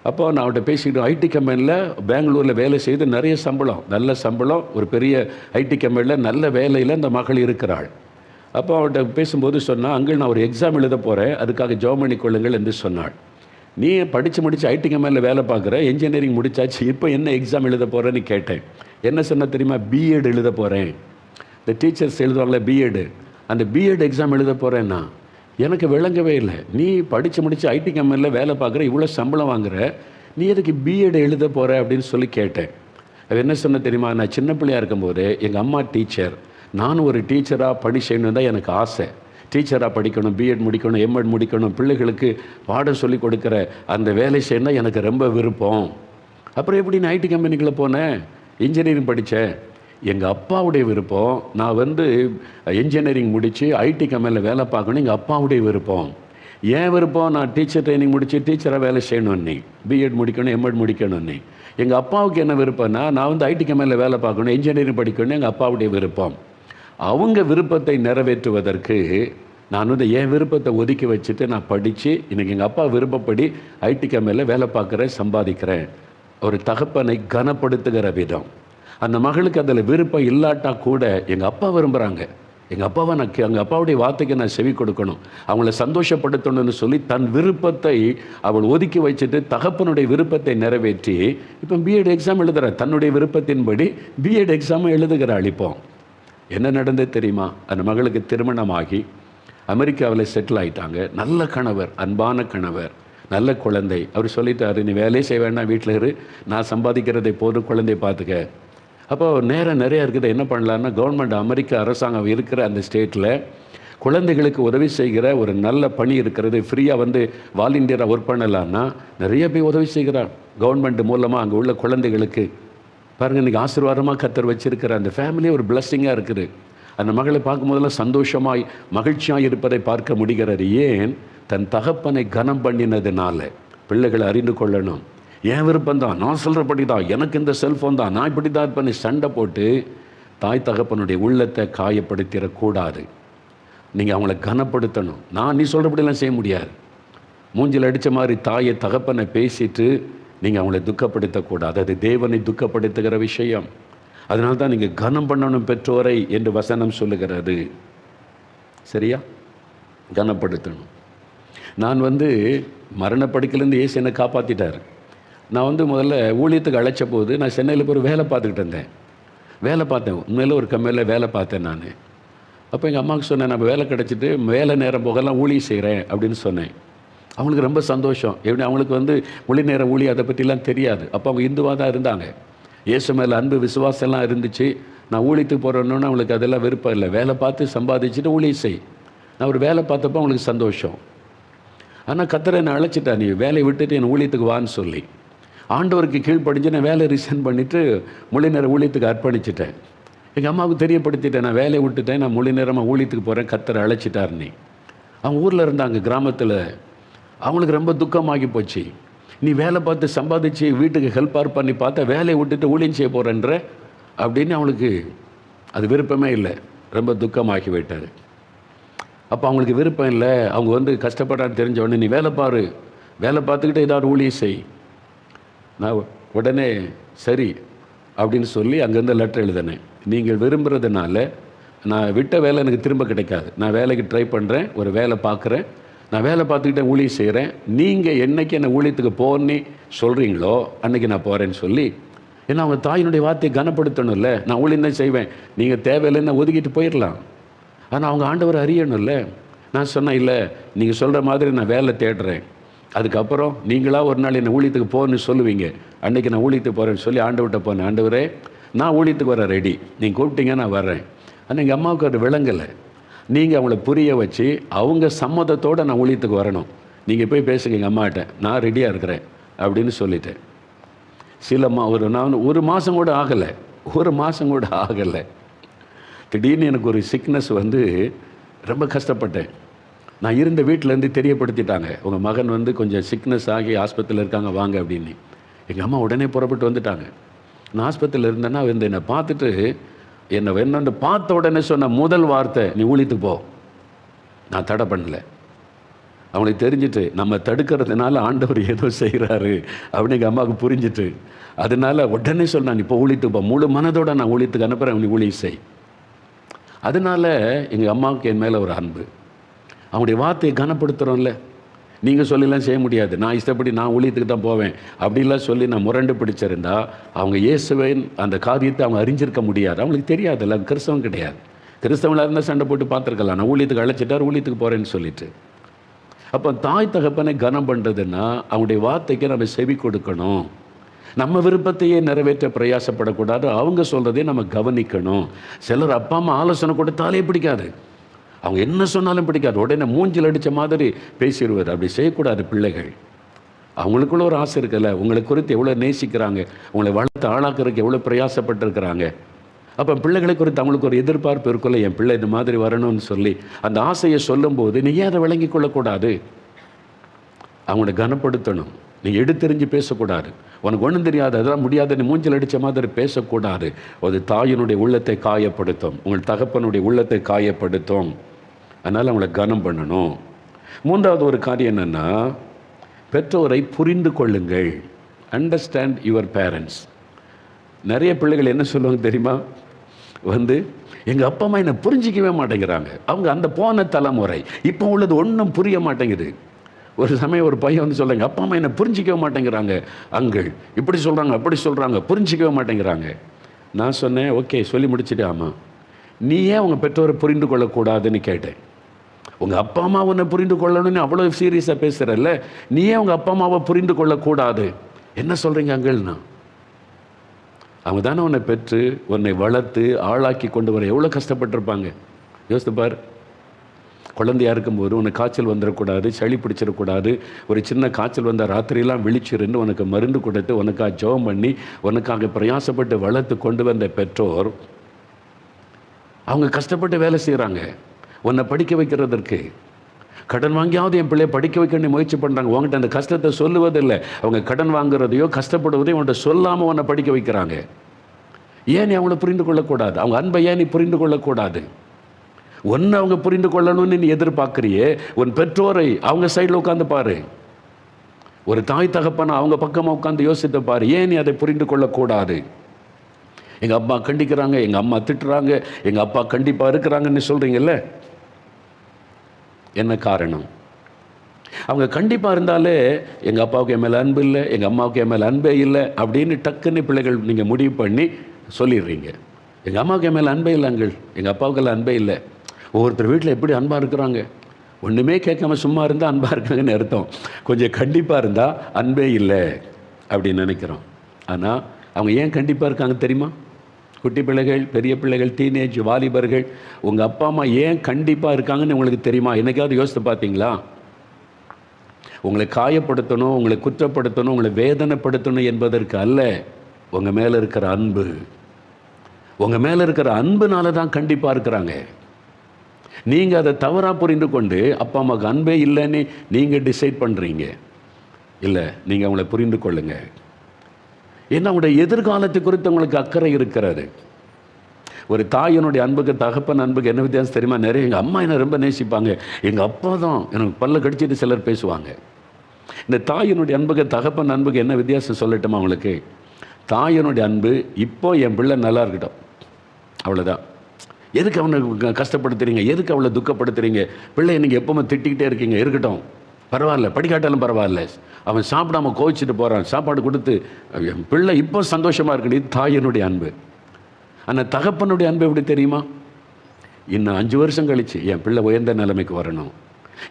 அப்போ நான் அவள்கிட்ட பேசிக்கிட்டு, ஐடி கம்பெனியில் பெங்களூரில் வேலை செய்து நிறைய சம்பளம், நல்ல சம்பளம், ஒரு பெரிய ஐடி கம்பெனியில் நல்ல வேலையில் அந்த மகள் இருக்கிறாள். அப்போ அவள்கிட்ட பேசும்போது சொன்னால், அங்கே நான் ஒரு எக்ஸாம் எழுத போகிறேன், அதுக்காக ஜாப் பண்ணி கொள்ளுங்கள் என்று சொன்னாள். நீ படித்து முடித்து ஐடி கம்பெனியில் வேலை பார்க்குற, என்ஜினியரிங் முடித்தாச்சு, இப்போ என்ன எக்ஸாம் எழுத போகிறேன்னு கேட்டேன். என்ன சொன்ன தெரியுமா? பிஎட் எழுத போகிறேன். இந்த டீச்சர்ஸ் எழுதுவாங்களே பிஎட், அந்த பிஎட் எக்ஸாம் எழுத போகிறேன்னா எனக்கு விளங்கவே இல்லை. நீ படித்து முடித்து ஐடி கம்பெனியில் வேலை பார்க்குற, இவ்வளோ சம்பளம் வாங்குற, நீ எதுக்கு பிஎட் எழுத போகிற அப்படின்னு சொல்லி கேட்டேன். அது என்ன சொன்ன தெரியுமா? நான் சின்ன பிள்ளையாக இருக்கும்போது எங்கள் அம்மா டீச்சர், நானும் ஒரு டீச்சராக பணி செய்யணும் தான் எனக்கு ஆசை. டீச்சராக படிக்கணும், பிஎட் முடிக்கணும், எம்எட் முடிக்கணும், பிள்ளைகளுக்கு பாடம் சொல்லி கொடுக்குற அந்த வேலை செய்யணும் எனக்கு ரொம்ப விருப்பம். அப்புறம் எப்படி நான் ஐடி கம்பெனிக்குள்ளே போனேன்? இன்ஜினியரிங் படித்தேன். எங்கள் அப்பாவுடைய விருப்பம், நான் என்ஜினியரிங் முடித்து ஐடி கம்பெனியில் வேலை பார்க்கணும், எங்கள் அப்பாவுடைய விருப்பம். ஏன் விருப்பம், நான் டீச்சர் ட்ரைனிங் முடித்து டீச்சராக வேலை செய்யணும், நீ பிஎட் முடிக்கணும், எம்எட் முடிக்கணும். நீ எங்கள் அப்பாவுக்கு என்ன விருப்பம்னா, நான் வந்து ஐடி கம்பெனியில் வேலை பார்க்கணும், இன்ஜினியரிங் படிக்கணும், எங்கள் அப்பாவுடைய விருப்பம். அவங்க விருப்பத்தை நிறைவேற்றுவதற்கு நான் வந்து என் விருப்பத்தை ஒதுக்கி வச்சுட்டு நான் படித்து இன்றைக்கி எங்கள் அப்பா விருப்பப்படி ஐடி கம்பெனியில் வேலை பார்க்குறேன், சம்பாதிக்கிறேன். ஒரு தகப்பனை கனப்படுத்துகிற விதம். அந்த மகளுக்கு அதில் விருப்பம் இல்லாட்டா கூட எங்கள் அப்பா விரும்புகிறாங்க, எங்கள் அப்பாவை எங்கள் அப்பாவுடைய வார்த்தைக்கு நான் செவி கொடுக்கணும், அவங்கள சந்தோஷப்படுத்தணும்னு சொல்லி தன் விருப்பத்தை அவள் ஒதுக்கி வச்சுட்டு தகப்பனுடைய விருப்பத்தை நிறைவேற்றி இப்போ பிஎட் எக்ஸாம் எழுதுகிறார். தன்னுடைய விருப்பத்தின்படி பிஎட் எக்ஸாம் எழுதுகிறாள். இப்போ என்ன நடந்தது தெரியுமா? அந்த மகளுக்கு திருமணமாகி அமெரிக்காவில் செட்டில் ஆகிட்டாங்க. நல்ல கணவர், அன்பான கணவர், நல்ல குழந்தை. அவர் சொல்லிட்டாரு, நீ வேலையே செய்ய வேண்டாம், வீட்டில் இரு, நான் சம்பாதிக்கிறதை போது குழந்தைய பார்த்துக்க. அப்போ நேரம் நிறையா இருக்குது. என்ன பண்ணலான்னா, கவர்மெண்ட் அமெரிக்க அரசாங்கம் இருக்கிற அந்த ஸ்டேட்டில் குழந்தைகளுக்கு உதவி செய்கிற ஒரு நல்ல பணி இருக்கிறது. ஃப்ரீயாக வந்து வாலண்டியராக ஒர்க் பண்ணலான்னா நிறைய போய் உதவி செய்கிறார் கவர்மெண்ட் மூலமாக அங்கே உள்ள குழந்தைகளுக்கு. பாருங்கள், இன்றைக்கி ஆசீர்வாதமாக கர்த்தர் வச்சிருக்கிற அந்த ஃபேமிலியே ஒரு பிளஸ்ஸிங்காக இருக்குது. அந்த மகளை பார்க்கும்போதெல்லாம் சந்தோஷமாய் மகிழ்ச்சியாக இருப்பதை பார்க்க முடிகிறது. ஏன்? தன் தகப்பனை கனம் பண்ணினதுனால. பிள்ளைகளை அறிந்து கொள்ளணும். என் விருப்பம்தான், நான் சொல்கிறபடி தான், எனக்கு இந்த செல்ஃபோன் தான், நான் இப்படி தான் பண்ணி சண்டை போட்டு தாய் தகப்பனுடைய உள்ளத்தை காயப்படுத்திடக்கூடாது. நீங்கள் அவங்கள கனப்படுத்தணும். நீ சொல்கிறபடிலாம் செய்ய முடியாது. மூஞ்சில் அடித்த மாதிரி தாயை தகப்பனை பேசிட்டு நீங்கள் அவங்கள துக்கப்படுத்தக்கூடாது. அது தேவனை துக்கப்படுத்துகிற விஷயம். அதனால தான் நீங்கள் கனம் பண்ணணும் பெற்றோரை என்று வசனம் சொல்லுகிறது. சரியா? கனப்படுத்தணும். நான் வந்து மரணப்படுக்கையிலேருந்து இயேசு என்னை காப்பாற்றிட்டார். நான் வந்து முதல்ல ஊழியத்துக்கு அழைச்ச போது நான் சென்னையில் போய் வேலை பார்த்துக்கிட்டு இருந்தேன். வேலை பார்த்தேன், உண்மையில் ஒரு கம்பெனியில் வேலை பார்த்தேன் நான். அப்போ எங்கள் அம்மாவுக்கு சொன்னேன், நம்ம வேலை கிடச்சிட்டு வேலை நேரம் போகலாம் ஊழியம் செய்கிறேன் அப்படின்னு சொன்னேன். அவங்களுக்கு ரொம்ப சந்தோஷம். எப்படி? அவங்களுக்கு வந்து மொழி நேர ஊழியம் அதை பற்றிலாம் தெரியாது. அப்போ அவங்க இந்துவாக தான் இருந்தாங்க. இயேசு மேலே அன்பு விசுவாசம்லாம் இருந்துச்சு. நான் ஊழியத்துக்கு போகிறேன்னு அவங்களுக்கு அதெல்லாம் விருப்பம் இல்லை. வேலை பார்த்து சம்பாதிச்சுட்டு ஊழியம் செய். நான் ஒரு வேலை பார்த்தப்போ அவங்களுக்கு சந்தோஷம். ஆனால் கர்த்தர் என்னை அழைச்சிட்டா, நீ வேலையை விட்டுட்டு என் ஊழியத்துக்கு வான்னு சொல்லி. ஆண்டவருக்கு கீழ்ப்படிஞ்சு நான் வேலையை ரிசைன் பண்ணிவிட்டு மொழி நேர ஊழியத்துக்கு அர்ப்பணிச்சிட்டேன். எங்கள் அம்மாவுக்கு தெரியப்படுத்திட்டேன், நான் வேலையை விட்டுட்டேன், நான் மொழி நேரமாக ஊழியத்துக்கு போகிறேன், கர்த்தர் அழைச்சிட்டாருன்னு. அவங்க ஊரில் இருந்தாங்க, கிராமத்தில். அவங்களுக்கு ரொம்ப துக்கமாகி போச்சு. நீ வேலை பார்த்து சம்பாதிச்சு வீட்டுக்கு ஹெல்ப்பார் பண்ணி பார்த்தா வேலையை விட்டுட்டு ஊழியம் செய்ய போகிறேன்ற அப்படின்னு அவங்களுக்கு அது விருப்பமே இல்லை. ரொம்ப துக்கமாகி விட்டார். அப்போ அவங்களுக்கு விருப்பம் இல்லை. அவங்க வந்து கஷ்டப்படான்னு தெரிஞ்ச உடனே நீ வேலை பாரு, வேலை பார்த்துக்கிட்டு ஏதாவது ஊழியம் செய். நான் உடனே சரி அப்படின்னு சொல்லி அங்கேருந்து லெட்டர் எழுதினேன். நீங்கள் விரும்புகிறதுனால நான் விட்ட வேலை எனக்கு திரும்ப கிடைக்காது. நான் வேலைக்கு ட்ரை பண்ணுறேன், ஒரு வேலை பார்க்குறேன், நான் வேலை பார்த்துக்கிட்டே ஊழியம் செய்கிறேன். நீங்கள் என்றைக்கு என்னை ஊழியத்துக்கு போன்னு சொல்கிறீங்களோ அன்றைக்கி நான் போகிறேன்னு சொல்லி. ஏன்னா அவங்க தாயினுடைய வார்த்தையை கனப்படுத்தணும்ல. நான் ஊழியம் தான் செய்வேன், நீங்கள் தேவையில்லைன்னு ஒதுக்கிட்டு போயிடலாம். ஆனால் அவங்க ஆண்டவர் அறியணும்ல. நான் சொன்னேன், இல்லை நீங்கள் சொல்கிற மாதிரி நான் வேலை தேடுறேன், அதுக்கப்புறம் நீங்களாக ஒரு நாள் என்னை ஊழியத்துக்கு போகணுன்னு சொல்லுவீங்க, அன்றைக்கி நான் ஊழியத்துக்கு போகிறேன்னு சொல்லி ஆண்டவர்கிட்ட போனேன். ஆண்டவரே, நான் ஊழியத்துக்கு வர ரெடி, நீங்கள் கூப்பிட்டீங்க நான் வர்றேன். ஆனால் எங்கள் அம்மாவுக்கு அது விளங்கலை. நீங்கள் அவங்கள புரிய வச்சு அவங்க சம்மதத்தோடு நான் ஊழியத்துக்கு வரணும். நீங்கள் போய் பேசுங்க எங்கள் அம்மாட்ட, நான் ரெடியாக இருக்கிறேன் அப்படின்னு சொல்லிட்டேன். நான் ஒரு மாதம் கூட ஆகலை. திடீர்னு எனக்கு ஒரு சிக்னஸ் வந்து ரொம்ப கஷ்டப்பட்டேன். நான் இருந்த வீட்டிலேருந்து தெரியப்படுத்திட்டாங்க, உங்கள் மகன் வந்து கொஞ்சம் சிக்னஸ் ஆகி ஆஸ்பத்திரியில் இருக்காங்க, வாங்க அப்படின்னு. எங்கள் அம்மா உடனே புறப்பட்டு வந்துட்டாங்க. நான் ஆஸ்பத்திரியில் இருந்தேன்னா வந்து என்னை பார்த்துட்டு என்னை என்னென்னு பார்த்த உடனே சொன்ன முதல் வார்த்தை, நீ ஊழியத்துக்கு போ. நான் தடை பண்ணலை. அவங்களுக்கு தெரிஞ்சிட்டு நம்ம தடுக்கிறதுனால ஆண்டவர் ஏதோ செய்கிறாரு அப்படின்னு எங்கள் அம்மாவுக்கு புரிஞ்சிட்டு, அதனால உடனே சொன்னான், இப்போ ஊழியத்துக்கு போ, முழு மனதோடு நான் ஊழியத்துக்கு அனுப்புகிறேன், நீ ஊழியம் செய். அதனால் எங்கள் அம்மாவுக்கு என் மேலே ஒரு அன்பு. அவங்களுடைய வார்த்தையை கனப்படுத்துகிறோம்ல. நீங்கள் சொல்லலாம் செய்ய முடியாது, நான் இஷ்டப்படி நான் ஊழியத்துக்கு தான் போவேன் அப்படிலாம் சொல்லி நான் முரண்டு பிடிச்சிருந்தா அவங்க இயேசுவின் அந்த காரியத்தை அவங்க அறிஞ்சிருக்க முடியாது. அவங்களுக்கு தெரியாதுல்ல, கிறிஸ்தவம் கிடையாது. கிறிஸ்தவங்களாக இருந்தால் சண்டை போட்டு பார்த்துருக்கலாம், நான் ஊழியத்துக்கு அழைச்சிட்டார், ஊழியத்துக்கு போகிறேன்னு சொல்லிட்டு. அப்போ தாய் தகப்பனை கனம் பண்ணுறதுன்னா அவங்களுடைய வார்த்தைக்கு நம்ம செவி கொடுக்கணும். நம்ம விருப்பத்தையே நிறைவேற்ற பிரயாசப்படக்கூடாது, அவங்க சொல்கிறதே நம்ம கவனிக்கணும். சிலர் அப்பா அம்மா ஆலோசனை கொடுத்தாலே பிடிக்காது, அவங்க என்ன சொன்னாலும் பிடிக்காது, உடனே மூஞ்சில் அடித்த மாதிரி பேசிடுவார். அப்படி செய்யக்கூடாது. பிள்ளைகள் அவங்களுக்குள்ள ஒரு ஆசை இருக்குல்ல, உங்களை குறித்து எவ்வளோ நேசிக்கிறாங்க, உங்களை வளர்த்து ஆளாக்குறதுக்கு எவ்வளோ பிரயாசப்பட்டிருக்கிறாங்க. அப்போ பிள்ளைகளை குறித்து அவங்களுக்கு ஒரு எதிர்பார்ப்பு இருக்குல்ல, என் பிள்ளை இந்த மாதிரி வரணும்னு சொல்லி அந்த ஆசையை சொல்லும்போது நீ ஏன் அதை விளங்கி கொள்ளக்கூடாது? அவங்கள கனப்படுத்தணும். நீ எடுத்தெறிஞ்சு பேசக்கூடாது. உனக்கு ஒன்றும் தெரியாது, அதெல்லாம் முடியாது, நீ மூஞ்சில் அடித்த மாதிரி பேசக்கூடாது. அது தாயினுடைய உள்ளத்தை காயப்படுத்தும், உங்கள் தகப்பனுடைய உள்ளத்தை காயப்படுத்தும். அதனால் அவங்கள கனம் பண்ணணும். மூன்றாவது ஒரு காரியம் என்னென்னா, பெற்றோரை புரிந்து கொள்ளுங்கள். Understand your parents. நிறைய பிள்ளைகள் என்ன சொல்லுவாங்க தெரியுமா? எங்கள் அப்பா அம்மா என்னை புரிஞ்சிக்கவே மாட்டேங்கிறாங்க. அவங்க அந்த போன தலைமுறை, இப்போ உள்ளது ஒன்றும் புரிய மாட்டேங்குது. ஒரு சமயம் ஒரு பையன் சொல்கிறாங்க, அப்பா அம்மா என்னை புரிஞ்சிக்கவே மாட்டேங்கிறாங்க அங்கிள், இப்படி சொல்கிறாங்க அப்படி சொல்கிறாங்க, புரிஞ்சிக்கவே மாட்டேங்கிறாங்க. நான் சொன்னேன், ஓகே சொல்லி முடிச்சுட்டு, ஆமாம் நீ ஏன் உங்கள் பெற்றோரை புரிந்து கொள்ளக்கூடாதுன்னு கேட்டேன். உங்கள் அப்பா அம்மா உன்னை புரிந்து கொள்ளணும்னு அவ்வளோ சீரியஸாக பேசுகிறல்ல, நீ ஏன் உங்கள் அப்பா அம்மாவை புரிந்து கொள்ளக்கூடாது? என்ன சொல்கிறீங்க அங்கிள்னா? அவங்க தானே உன்னை பெற்று உன்னை வளர்த்து ஆளாக்கி கொண்டு வர எவ்வளோ கஷ்டப்பட்டிருப்பாங்க. யோசித்து பார். குழந்தையாக இருக்கும்போது உனக்கு காய்ச்சல் வந்துடக்கூடாது, சளி பிடிச்சிடக்கூடாது, ஒரு சின்ன காய்ச்சல் வந்தால் ராத்திரியெல்லாம் விழிச்சிருந்து உனக்கு மருந்து கொடுத்து உனக்காக ஜெபம் பண்ணி உனக்காக பிரயாசப்பட்டு வளர்த்து கொண்டு வந்த பெற்றோர் அவங்க கஷ்டப்பட்டு வேலை செய்கிறாங்க உன்னை படிக்க வைக்கிறதற்கு. கடன் வாங்கியாவது என் பிள்ளைய படிக்க வைக்கணும்னு முயற்சி பண்ணுறாங்க. உங்கள்கிட்ட அந்த கஷ்டத்தை சொல்லுவதில்லை. அவங்க கடன் வாங்குறதையோ கஷ்டப்படுவதையோ உன்கிட்ட சொல்லாமல் உன்னை படிக்க வைக்கிறாங்க. ஏன் நீ அவங்கள புரிந்து கொள்ளக்கூடாது? அவங்க அன்பை ஏன் நீ புரிந்து கொள்ளக்கூடாது? ஒன்று அவங்க புரிந்து கொள்ளணும்னு நீ எதிர்பார்க்குறியே, உன் பெற்றோரை அவங்க சைடில் உட்காந்து பாரு. ஒரு தாய் தகப்பனை அவங்க பக்கமாக உட்காந்து யோசித்து பாரு. ஏன் நீ அதை புரிந்து கொள்ளக்கூடாது? எங்கள் அப்பா கண்டிக்கிறாங்க, எங்கள் அம்மா திட்டுறாங்க, எங்கள் அப்பா கண்டிப்பாக இருக்கிறாங்கன்னு சொல்கிறீங்கல்ல, என்ன காரணம்? அவங்க கண்டிப்பாக இருந்தாலே எங்கள் அப்பாவுக்கு என் மேலே அன்பு இல்லை, எங்கள் அம்மாவுக்கு என் மேலே அன்பே இல்லை அப்படின்னு டக்குன்னு பிள்ளைகள் நீங்கள் முடிவு பண்ணி சொல்லிடுறீங்க. எங்கள் அம்மாவுக்கு என் மேலே அன்பே இல்லை அங்கிள், எங்கள் அப்பாவுக்கெல்லாம் அன்பே இல்லை. ஒவ்வொருத்தர் வீட்டில் எப்படி அன்பாக இருக்கிறாங்க, ஒன்றுமே கேட்காம சும்மா இருந்தால் அன்பாக இருக்காங்கன்னு அர்த்தம். கொஞ்சம் கண்டிப்பாக இருந்தால் அன்பே இல்லை அப்படின்னு நினைக்கிறோம். ஆனால் அவங்க ஏன் கண்டிப்பாக இருக்காங்க தெரியுமா? குட்டி பிள்ளைகள், பெரிய பிள்ளைகள், டீனேஜ் வாலிபர்கள், உங்கள் அப்பா அம்மா ஏன் கண்டிப்பாக இருக்காங்கன்னு உங்களுக்கு தெரியுமா? என்னைக்காவது யோசித்து பார்த்தீங்களா? உங்களை காயப்படுத்தணும், உங்களை குற்றப்படுத்தணும், உங்களை வேதனைப்படுத்தணும் என்பதற்கு அல்ல. உங்கள் மேலே இருக்கிற அன்பு, உங்கள் மேலே இருக்கிற அன்புனால தான் கண்டிப்பாக இருக்கிறாங்க. நீங்கள் அதை தவறாக புரிந்து கொண்டு அப்பா அம்மாவுக்கு அன்பே இல்லைன்னு நீங்கள் டிசைட் பண்ணுறீங்க. இல்லை, நீங்கள் அவங்கள புரிந்து கொள்ளுங்க. ஏன்னா அவங்களுடைய எதிர்காலத்தை குறித்து உங்களுக்கு அக்கறை இருக்கிறது. ஒரு தாயினுடைய அன்புக்கு தகப்பன் அன்புக்கு என்ன வித்தியாசம் தெரியுமா? நிறைய எங்கள் அம்மா என்னை ரொம்ப நேசிப்பாங்க, எங்கள் அப்பா தான் எனக்கு பல்ல கடிச்சிட்டு சிலர் பேசுவாங்க. இந்த தாயினுடைய அன்புக்கு தகப்பன் அன்புக்கு என்ன வித்தியாசம் சொல்லட்டுமா உங்களுக்கு? தாயினுடைய அன்பு, இப்போ என் பிள்ளை நல்லா இருக்கட்டும், அவ்வளோதான். எதுக்கு அவனை கஷ்டப்படுத்துறீங்க? எதுக்கு அவளை துக்கப்படுத்துறீங்க? பிள்ளையை நீங்கள் எப்போவுமே திட்டிக்கிட்டே இருக்கீங்க, இருக்கட்டும், பரவாயில்ல, படிக்காட்டாலும் பரவாயில்ல, அவன் சாப்பிடாம கோவிச்சிட்டு போகிறான், சாப்பாடு கொடுத்து என் பிள்ளை இப்போ சந்தோஷமாக இருக்கணும். இது தாயினுடைய அன்பு. ஆனால் தகப்பனுடைய அன்பு எப்படி தெரியுமா? இன்னும் 5 வருஷம் கழித்து என் பிள்ளை உயர்ந்த நிலைமைக்கு வரணும்,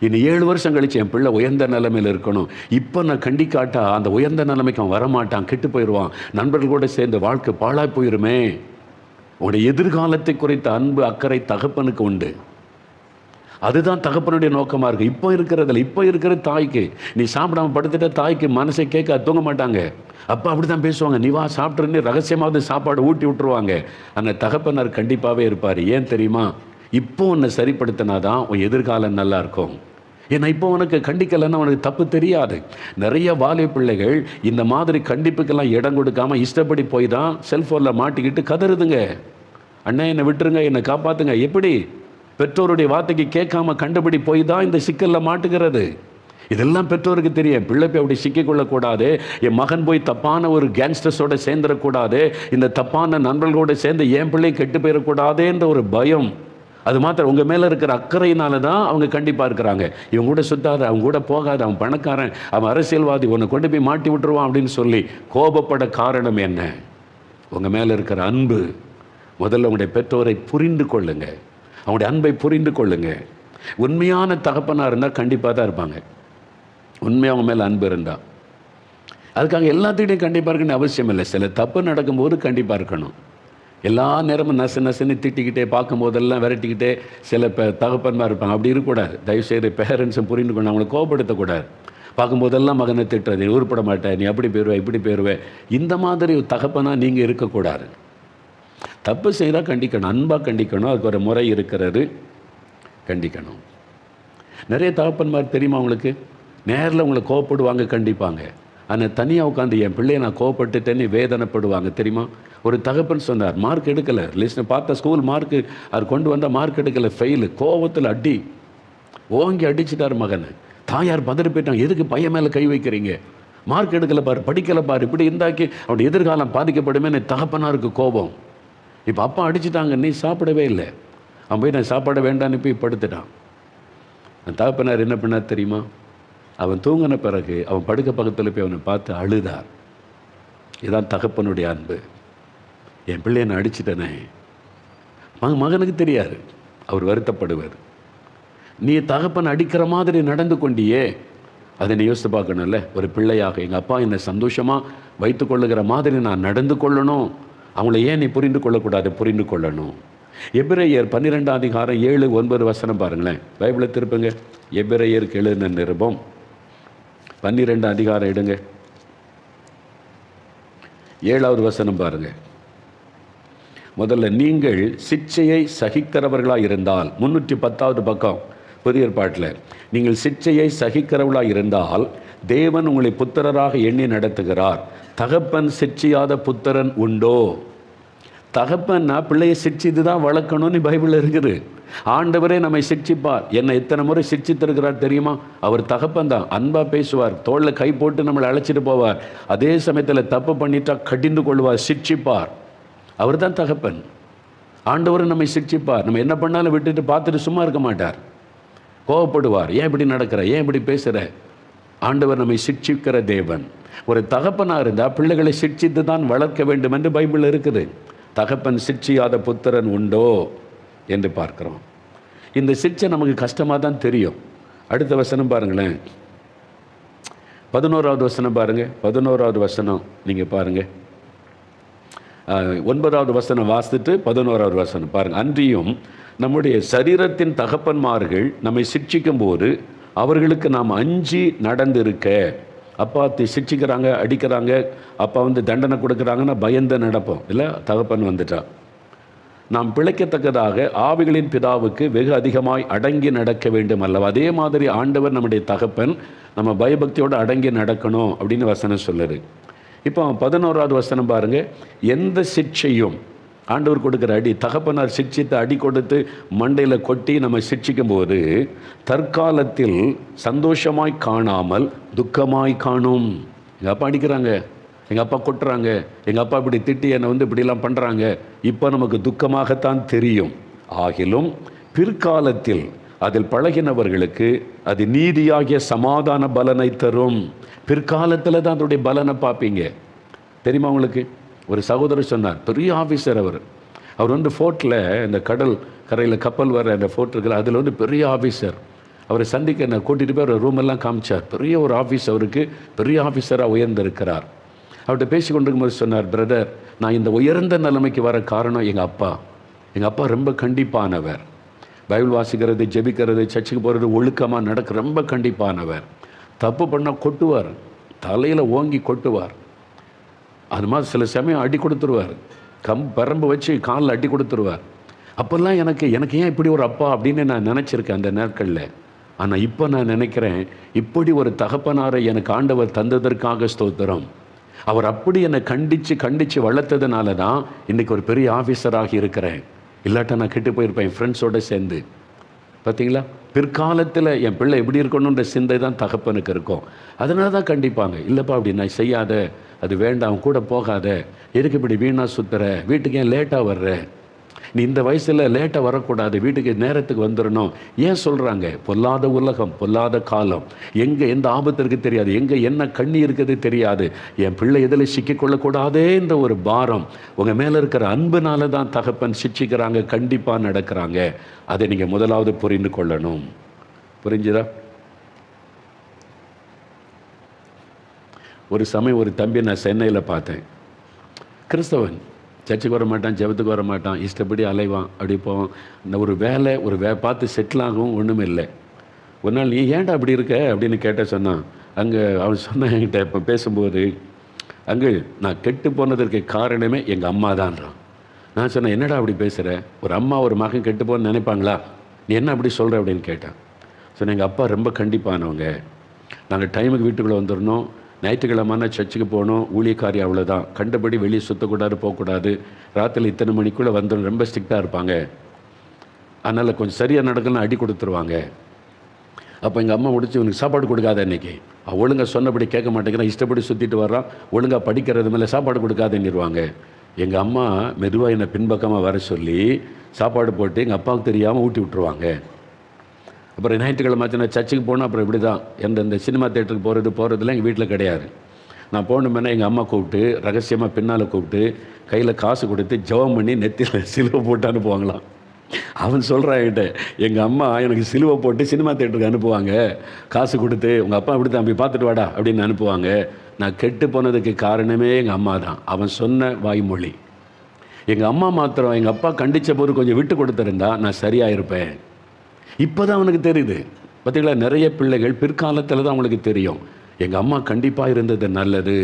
இன்னும் 7 வருஷம் கழித்து என் பிள்ளை உயர்ந்த நிலைமையில் இருக்கணும். இப்போ நான் கண்டிக்காட்டா அந்த உயர்ந்த நிலைமைக்கு அவன் வரமாட்டான், கெட்டு போயிடுவான், நண்பர்களோடு சேர்ந்து வாழ்க்கை பாழாய் போயிருமே. உங்களுடைய எதிர்காலத்தை குறித்த அன்பு அக்கறை தகப்பனுக்கு உண்டு. அதுதான் தகப்பனுடைய நோக்கமாக இருக்குது. இப்போ இருக்கிறதில்ல, இப்போ இருக்கிற தாய்க்கு, நீ சாப்பிடாம படுத்துட்ட தாய்க்கு மனசை கேட்க தூங்க மாட்டாங்க. அப்போ அப்படி தான் பேசுவாங்க, நீ வா சாப்பிட்றன்னு ரகசியமாவது சாப்பாடு ஊட்டி விட்டுருவாங்க. அந்த தகப்பனார் கண்டிப்பாகவே இருப்பார். ஏன் தெரியுமா? இப்போ உன்னை சரிப்படுத்தினாதான் உன் எதிர்காலம் நல்லா இருக்கும். ஏன்னா இப்போ உனக்கு கண்டிக்கலைன்னா உனக்கு தப்பு தெரியாது. நிறைய வாலிப பிள்ளைகள் இந்த மாதிரி கண்டிப்புக்கெல்லாம் இடம் கொடுக்காம இஷ்டப்படி போய் தான் செல்ஃபோனில் மாட்டிக்கிட்டு கதறுதுங்க. அண்ணா என்னை விட்டுருங்க, என்னை காப்பாற்றுங்க. எப்படி? பெற்றோருடைய வார்த்தைக்கு கேட்காம கண்டுபிடி போய் தான் இந்த சிக்கலில் மாட்டுகிறது. இதெல்லாம் பெற்றோருக்கு தெரியும். பிள்ளை போய் அப்படி சிக்கிக்கொள்ளக்கூடாது, என் மகன் போய் தப்பான ஒரு கேங்ஸ்டர்ஸோடு சேர்ந்துடக்கூடாது, இந்த தப்பான நண்பர்களோடு சேர்ந்து என் பிள்ளை கெட்டு போயிடக்கூடாதுன்ற ஒரு பயம். அது மாத்திரம் உங்கள் மேலே இருக்கிற அக்கறையினால தான் அவங்க கண்டிப்பாக இருக்கிறாங்க. இவங்க கூட சுத்தாத, அவங்க கூட போகாத, அவன் பணக்காரன், அவன் அரசியல்வாதி, உன்னை கொண்டு போய் மாட்டி விட்டுருவான் அப்படின்னு சொல்லி கோபப்பட காரணம் என்ன? உங்கள் மேலே இருக்கிற அன்பு. முதல்ல உங்களுடைய பெற்றோரை புரிந்து கொள்ளுங்க, அவங்களுடைய அன்பை புரிந்து கொள்ளுங்க. உண்மையான தகப்பனாக இருந்தால் கண்டிப்பாக தான் இருப்பாங்க. உண்மையாக அவங்க மேலே அன்பு இருந்தால். அதுக்காக எல்லாத்துக்கிட்டையும் கண்டிப்பாக இருக்குன்னு அவசியம் இல்லை. சில தப்பு நடக்கும்போது கண்டிப்பாக இருக்கணும். எல்லா நேரமும் நசுன்னு திட்டிக்கிட்டே பார்க்கும்போதெல்லாம் விரட்டிக்கிட்டே சில தகப்பன்மார் இருப்பாங்க. அப்படி இருக்கக்கூடாது. தயவுசெய்து பேரண்ட்ஸும் புரிந்து கொண்டு அவங்களை கோபப்படுத்தக்கூடாது. பார்க்கும்போதெல்லாம் மகனை திட்டுறது, நீ உருப்பட மாட்டேன், நீ அப்படி போயிடுவேன், இப்படி போயிடுவேன், இந்த மாதிரி தகப்பனாக நீங்கள் இருக்கக்கூடாது. தப்பு செய்தால் கண்டிக்கணும், அன்பாக கண்டிக்கணும். அதுக்கு ஒரு முறை இருக்கிறது, கண்டிக்கணும். நிறைய தகப்பன்மார் தெரியுமா உங்களுக்கு? நேரில் உங்களை கோவப்படுவாங்க, கண்டிப்பாங்க. ஆனால் தனியாக உட்காந்து என் பிள்ளையை நான் கோவப்பட்டுட்டேன்னு வேதனைப்படுவாங்க. தெரியுமா? ஒரு தகப்பன் சொன்னார், மார்க் எடுக்கலை, லிஸ்ட்டை பார்த்தா ஸ்கூல் மார்க்கு அவர் கொண்டு வந்தால் மார்க் எடுக்கலை, ஃபெயிலு. கோவத்தில் அடி ஓங்கி அடிச்சிட்டார் மகனை. தாயார் பதறி போயிட்டாங்க, எதுக்கு பையன் மேலே கை வைக்கிறீங்க, மார்க் எடுக்கலை பாரு, படிக்கலை பாரு, இப்படி இருந்தாக்கி அவனுடைய எதிர்காலம் பாதிக்கப்படுமே. தகப்பனாருக்கு கோபம். இப்போ அப்பா அடிச்சிட்டாங்க, நீ சாப்பிடவே இல்லை. அவன் போய் நான் சாப்பாட வேண்டான்னு போய் படுத்துட்டான். அந்த தகப்பனார் என்ன பண்ணார் தெரியுமா? அவன் தூங்கின பிறகு அவன் படுக்க பக்கத்தில் போய் அவனை பார்த்து அழுதார். இதுதான் தகப்பனுடைய அன்பு. என் பிள்ளையை நான் அடிச்சிட்டனே. மகனுக்கு தெரியாது, அவர் வருத்தப்படுவார். நீ தகப்பன் அடிக்கிற மாதிரி நடந்து கொண்டியே, அதை நீ யோசித்து பார்க்கணும்ல. ஒரு பிள்ளையாக எங்கள் அப்பா என்னை சந்தோஷமாக வைத்து கொள்ளுகிற மாதிரி நான் நடந்து கொள்ளணும். அவங்கள ஏன் நீ புரிந்து கொள்ளக்கூடாது? புரிந்து கொள்ளணும். எபிரேயர் 12ஆம் அதிகாரம் 7-9 வசனம் பாருங்களேன். பைபிளை திருப்புங்க. எபிரேயருக்கு எழுதின நிருபம் 12ஆம் அதிகாரம் எடுங்க, 7வது வசனம் பாருங்க. முதல்ல, நீங்கள் சிட்சையை சகிக்கிறவர்களாக இருந்தால், 310வது பக்கம் புதிய ஏற்பாட்டில், நீங்கள் சிட்சையை சகிக்கிறவர்களாக இருந்தால் தேவன் உங்களை புத்திரராக எண்ணி நடத்துகிறார். தகப்பன் சிட்சியாத புத்திரன் உண்டோ? தகப்பன்னா பிள்ளையை சிட்சித்து தான் வளர்க்கணும்னு பைபிளில் இருக்குது. ஆண்டவரே நம்மை சிட்சிப்பார். என்னை எத்தனை முறை சிட்சித்திருக்கிறார் தெரியுமா? அவர் தகப்பன் தான், அன்பாக பேசுவார், தோளில் கை போட்டு நம்மளை அழைச்சிட்டு போவார். அதே சமயத்தில் தப்பு பண்ணிட்டா கடிந்து கொள்வார், சிட்சிப்பார். அவர் தான் தகப்பன். ஆண்டவர் நம்மை சிட்சிப்பார். நம்ம என்ன பண்ணாலும் விட்டுட்டு பார்த்துட்டு சும்மா இருக்க மாட்டார், கோவப்படுவார். ஏன் இப்படி நடக்கிற, ஏன் இப்படி பேசுகிற? ஆண்டவர் நம்மை சிட்சிக்கிற தேவன். ஒரு தகப்பனாக இருந்தால் பிள்ளைகளை சிட்சித்து தான் வளர்க்க வேண்டும் என்று பைபிள் இருக்குது. தகப்பன் சிட்சியாத புத்திரன் உண்டோ என்று பார்க்கிறோம். இந்த சிட்சை நமக்கு கஷ்டமாக தான் தெரியும். அடுத்த வசனம் பாருங்களேன், 11வது வசனம் பாருங்கள். 11வது வசனம் நீங்கள் பாருங்கள். 9வது வசனம் வாசித்துட்டு 11வது வசனம் பாருங்கள். அன்றியும் நம்முடைய சரீரத்தின் தகப்பன்மார்கள் நம்மை சிட்சிக்கும் போது அவர்களுக்கு நாம் அஞ்சி நடந்திருக்க. அப்பா சிட்சிக்கிறாங்க, அடிக்கிறாங்க, அப்பா தண்டனை கொடுக்குறாங்கன்னா பயந்து நடப்போம் இல்லை? தகப்பன் வந்துட்டா நாம் பிழைக்கத்தக்கதாக ஆவிகளின் பிதாவுக்கு வெகு அதிகமாய் அடங்கி நடக்க வேண்டும் அல்லவா? அதே மாதிரி ஆண்டவர் நம்முடைய தகப்பன் நம்ம பயபக்தியோடு அடங்கி நடக்கணும் அப்படின்னு வசனம் சொல்லுது. இப்போ 11வது வசனம் பாருங்க. எந்த சிட்சையும், ஆண்டவர் கொடுக்குற அடி, தகப்பனார் சிட்சித்து அடி கொடுத்து மண்டையில் கொட்டி நம்ம சிட்சிக்கும் போது தற்காலத்தில் சந்தோஷமாய் காணாமல் துக்கமாய் காணும். எங்கள் அப்பா அடிக்கிறாங்க, எங்கள் அப்பா கொட்டுறாங்க, எங்கள் அப்பா இப்படி திட்டி என்னை இப்படிலாம் பண்ணுறாங்க, இப்போ நமக்கு துக்கமாகத்தான் தெரியும். ஆகிலும் பிற்காலத்தில் அதில் பழகினவர்களுக்கு அது நீதியாகிய சமாதான பலனை தரும். பிற்காலத்தில் தான் அதனுடைய பலனை பார்ப்பீங்க. தெரியுமா உங்களுக்கு? ஒரு சகோதரர் சொன்னார், பெரிய ஆஃபீஸர் அவர் ஃபோர்ட்டில், இந்த கடல் கரையில் கப்பல் வர அந்த ஃபோர்ட் இருக்கிற அதில் பெரிய ஆஃபீஸர். அவரை சந்திக்க என்னை கூட்டிகிட்டு போய் ஒரு ரூமெல்லாம் காமிச்சார். பெரிய ஒரு ஆஃபீஸ், அவருக்கு பெரிய ஆஃபீஸராக உயர்ந்திருக்கிறார். அவர்கிட்ட பேசி கொண்டிருக்கும்போது சொன்னார், பிரதர், நான் இந்த உயர்ந்த நிலைமைக்கு வர காரணம் எங்கள் அப்பா ரொம்ப கண்டிப்பானவர். பைபிள் வாசிக்கிறது, ஜெபிக்கிறது, சர்ச்சுக்கு போகிறது, ஒழுக்கமாக நடக்க ரொம்ப கண்டிப்பானவர். தப்பு பண்ணால் கொட்டுவார், தலையில் ஓங்கி கொட்டுவார். அது மாதிரி சில சமயம் அடி கொடுத்துருவார், பரம்பு வச்சு காலில் அடி கொடுத்துருவார். அப்போல்லாம் எனக்கு ஏன் இப்படி ஒரு அப்பா அப்படின்னு நான் நினச்சிருக்கேன் அந்த நாட்களில். ஆனால் இப்போ நான் நினைக்கிறேன், இப்படி ஒரு தகப்பனாரை எனக்கு ஆண்டவர் தந்ததற்காக ஸ்தோத்திரம். அவர் அப்படி என்னை கண்டித்து வளர்த்ததுனால தான் இன்றைக்கி ஒரு பெரிய ஆஃபீஸராக இருக்கிறேன். இல்லாட்டா நான் கெட்டு போயிருப்பேன் என் ஃப்ரெண்ட்ஸோடு சேர்ந்து. பார்த்தீங்களா? பிற்காலத்தில் என் பிள்ளை எப்படி இருக்கணுன்ற சிந்தை தான் தகப்பனுக்கு இருக்கும். அதனால தான் கண்டிப்பாங்க. இல்லைப்பா அப்படி நான் செய்யாத, அது வேண்டாம், கூட போகாத, எதுக்கு இப்படி வீணாக சுற்றுற, வீட்டுக்கு ஏன் லேட்டாக வர்ற, நீ இந்த வயசில் லேட்டாக வரக்கூடாது, வீட்டுக்கு நேரத்துக்கு வந்துடணும். ஏன் சொல்கிறாங்க? பொல்லாத உலகம், பொல்லாத காலம், எங்கே எந்த ஆபத்து இருக்குது தெரியாது, எங்கே என்ன கண்ணி இருக்குது தெரியாது. என் பிள்ளை எதில் சிக்கிக்கொள்ளக்கூடாதேன்ற ஒரு பாரம் உங்கள் மேலே இருக்கிற அன்புனால தான் தகப்பன் சிக்ஷிக்கிறாங்க, கண்டிப்பாக நடக்கிறாங்க. அதை நீங்கள் முதலாவது புரிந்து கொள்ளணும். புரிஞ்சுதா? ஒரு சமயம் ஒரு தம்பி நான் சென்னையில் பார்த்தேன். கிறிஸ்தவன், சர்ச்சுக்கு வர மாட்டான், ஜெபத்துக்கு வர மாட்டான், இஷ்டப்படி அலைவான். அப்படி போவான். இந்த ஒரு வேலை பார்த்து செட்டில் ஆகவும் ஒன்றுமே இல்லை. ஒரு நாள், நீ ஏன்டா அப்படி இருக்க அப்படின்னு கேட்ட சொன்னான். அங்கே அவன் சொன்னான் என்கிட்ட இப்போ பேசும்போது, அங்கே நான் கெட்டு போனதற்கு காரணமே எங்கள் அம்மா தான்றான். நான் சொன்னேன், என்னடா அப்படி பேசுகிற, ஒரு அம்மா ஒரு மகன் கெட்டு போன்னு நினைப்பாங்களா, நீ என்ன அப்படி சொல்கிற அப்படின்னு கேட்டான். சொன்னேன், எங்கள் அப்பா ரொம்ப கண்டிப்பானவங்க, நாங்கள் டைமுக்கு வீட்டுக்குள்ளே வந்துடணும், ஞாயிற்றுக்கிழமான சர்ச்சுக்கு போகணும், ஊழியக்காரி அவ்வளோதான், கண்டபடி வெளியே சுற்றக்கூடாது, போகக்கூடாது, ராத்திரி இத்தனை மணிக்குள்ளே வந்துடும், ரொம்ப ஸ்ட்ரிக்டாக இருப்பாங்க. அதனால் கொஞ்சம் சரியாக நடக்கணும்னு அடி கொடுத்துருவாங்க. அப்போ எங்கள் அம்மா முடிச்சு இவனுக்கு சாப்பாடு கொடுக்காத, இன்றைக்கி ஒழுங்காக சொன்னபடி கேட்க மாட்டேங்கிறான், இஷ்டப்படி சுற்றிட்டு வர்றான், ஒழுங்காக படிக்கிறது மேலே சாப்பாடு கொடுக்காதேன்னிடுவாங்க. எங்கள் அம்மா மெதுவாக என்னை பின்பக்கமாக வர சொல்லி சாப்பாடு போட்டு எங்கள் அப்பாவுக்கு தெரியாமல் ஊட்டி விட்ருவாங்க. அப்புறம் ஞாயிற்றுக்கிழமை சர்ச்சுக்கு போனால் அப்புறம் இப்படி தான், இந்த சினிமா தேட்டருக்கு போகிறதுலாம் எங்கள் வீட்டில் கிடையாது. நான் போகணுமேனா எங்கள் அம்மா கூப்பிட்டு ரகசியமாக பின்னால் கூப்பிட்டு கையில் காசு கொடுத்து ஜெபம் பண்ணி நெத்தியில் சிலுவை போட்டு அனுப்புவாங்களாம். அவன் சொல்கிறான் என்கிட்ட, எங்கள் அம்மா எனக்கு சிலுவை போட்டு சினிமா தேட்டருக்கு அனுப்புவாங்க, காசு கொடுத்து உங்கள் அப்பா அப்படி தான் போய் பார்த்துட்டு வாடா அப்படின்னு அனுப்புவாங்க. நான் கெட்டு போனதுக்கு காரணமே எங்கள் அம்மா தான். அவன் சொன்ன வாய்மொழி. எங்கள் அம்மா மாத்திரம் எங்கள் அப்பா கண்டித்த போது கொஞ்சம் விட்டு கொடுத்துருந்தா நான் சரியாக இருப்பேன். இப்போ தான் அவனுக்கு தெரியுது. பார்த்தீங்களா, நிறைய பிள்ளைகள் பிற்காலத்தில் தான் அவங்களுக்கு தெரியும், எங்கள் அம்மா கண்டிப்பாக இருந்தது நல்லது,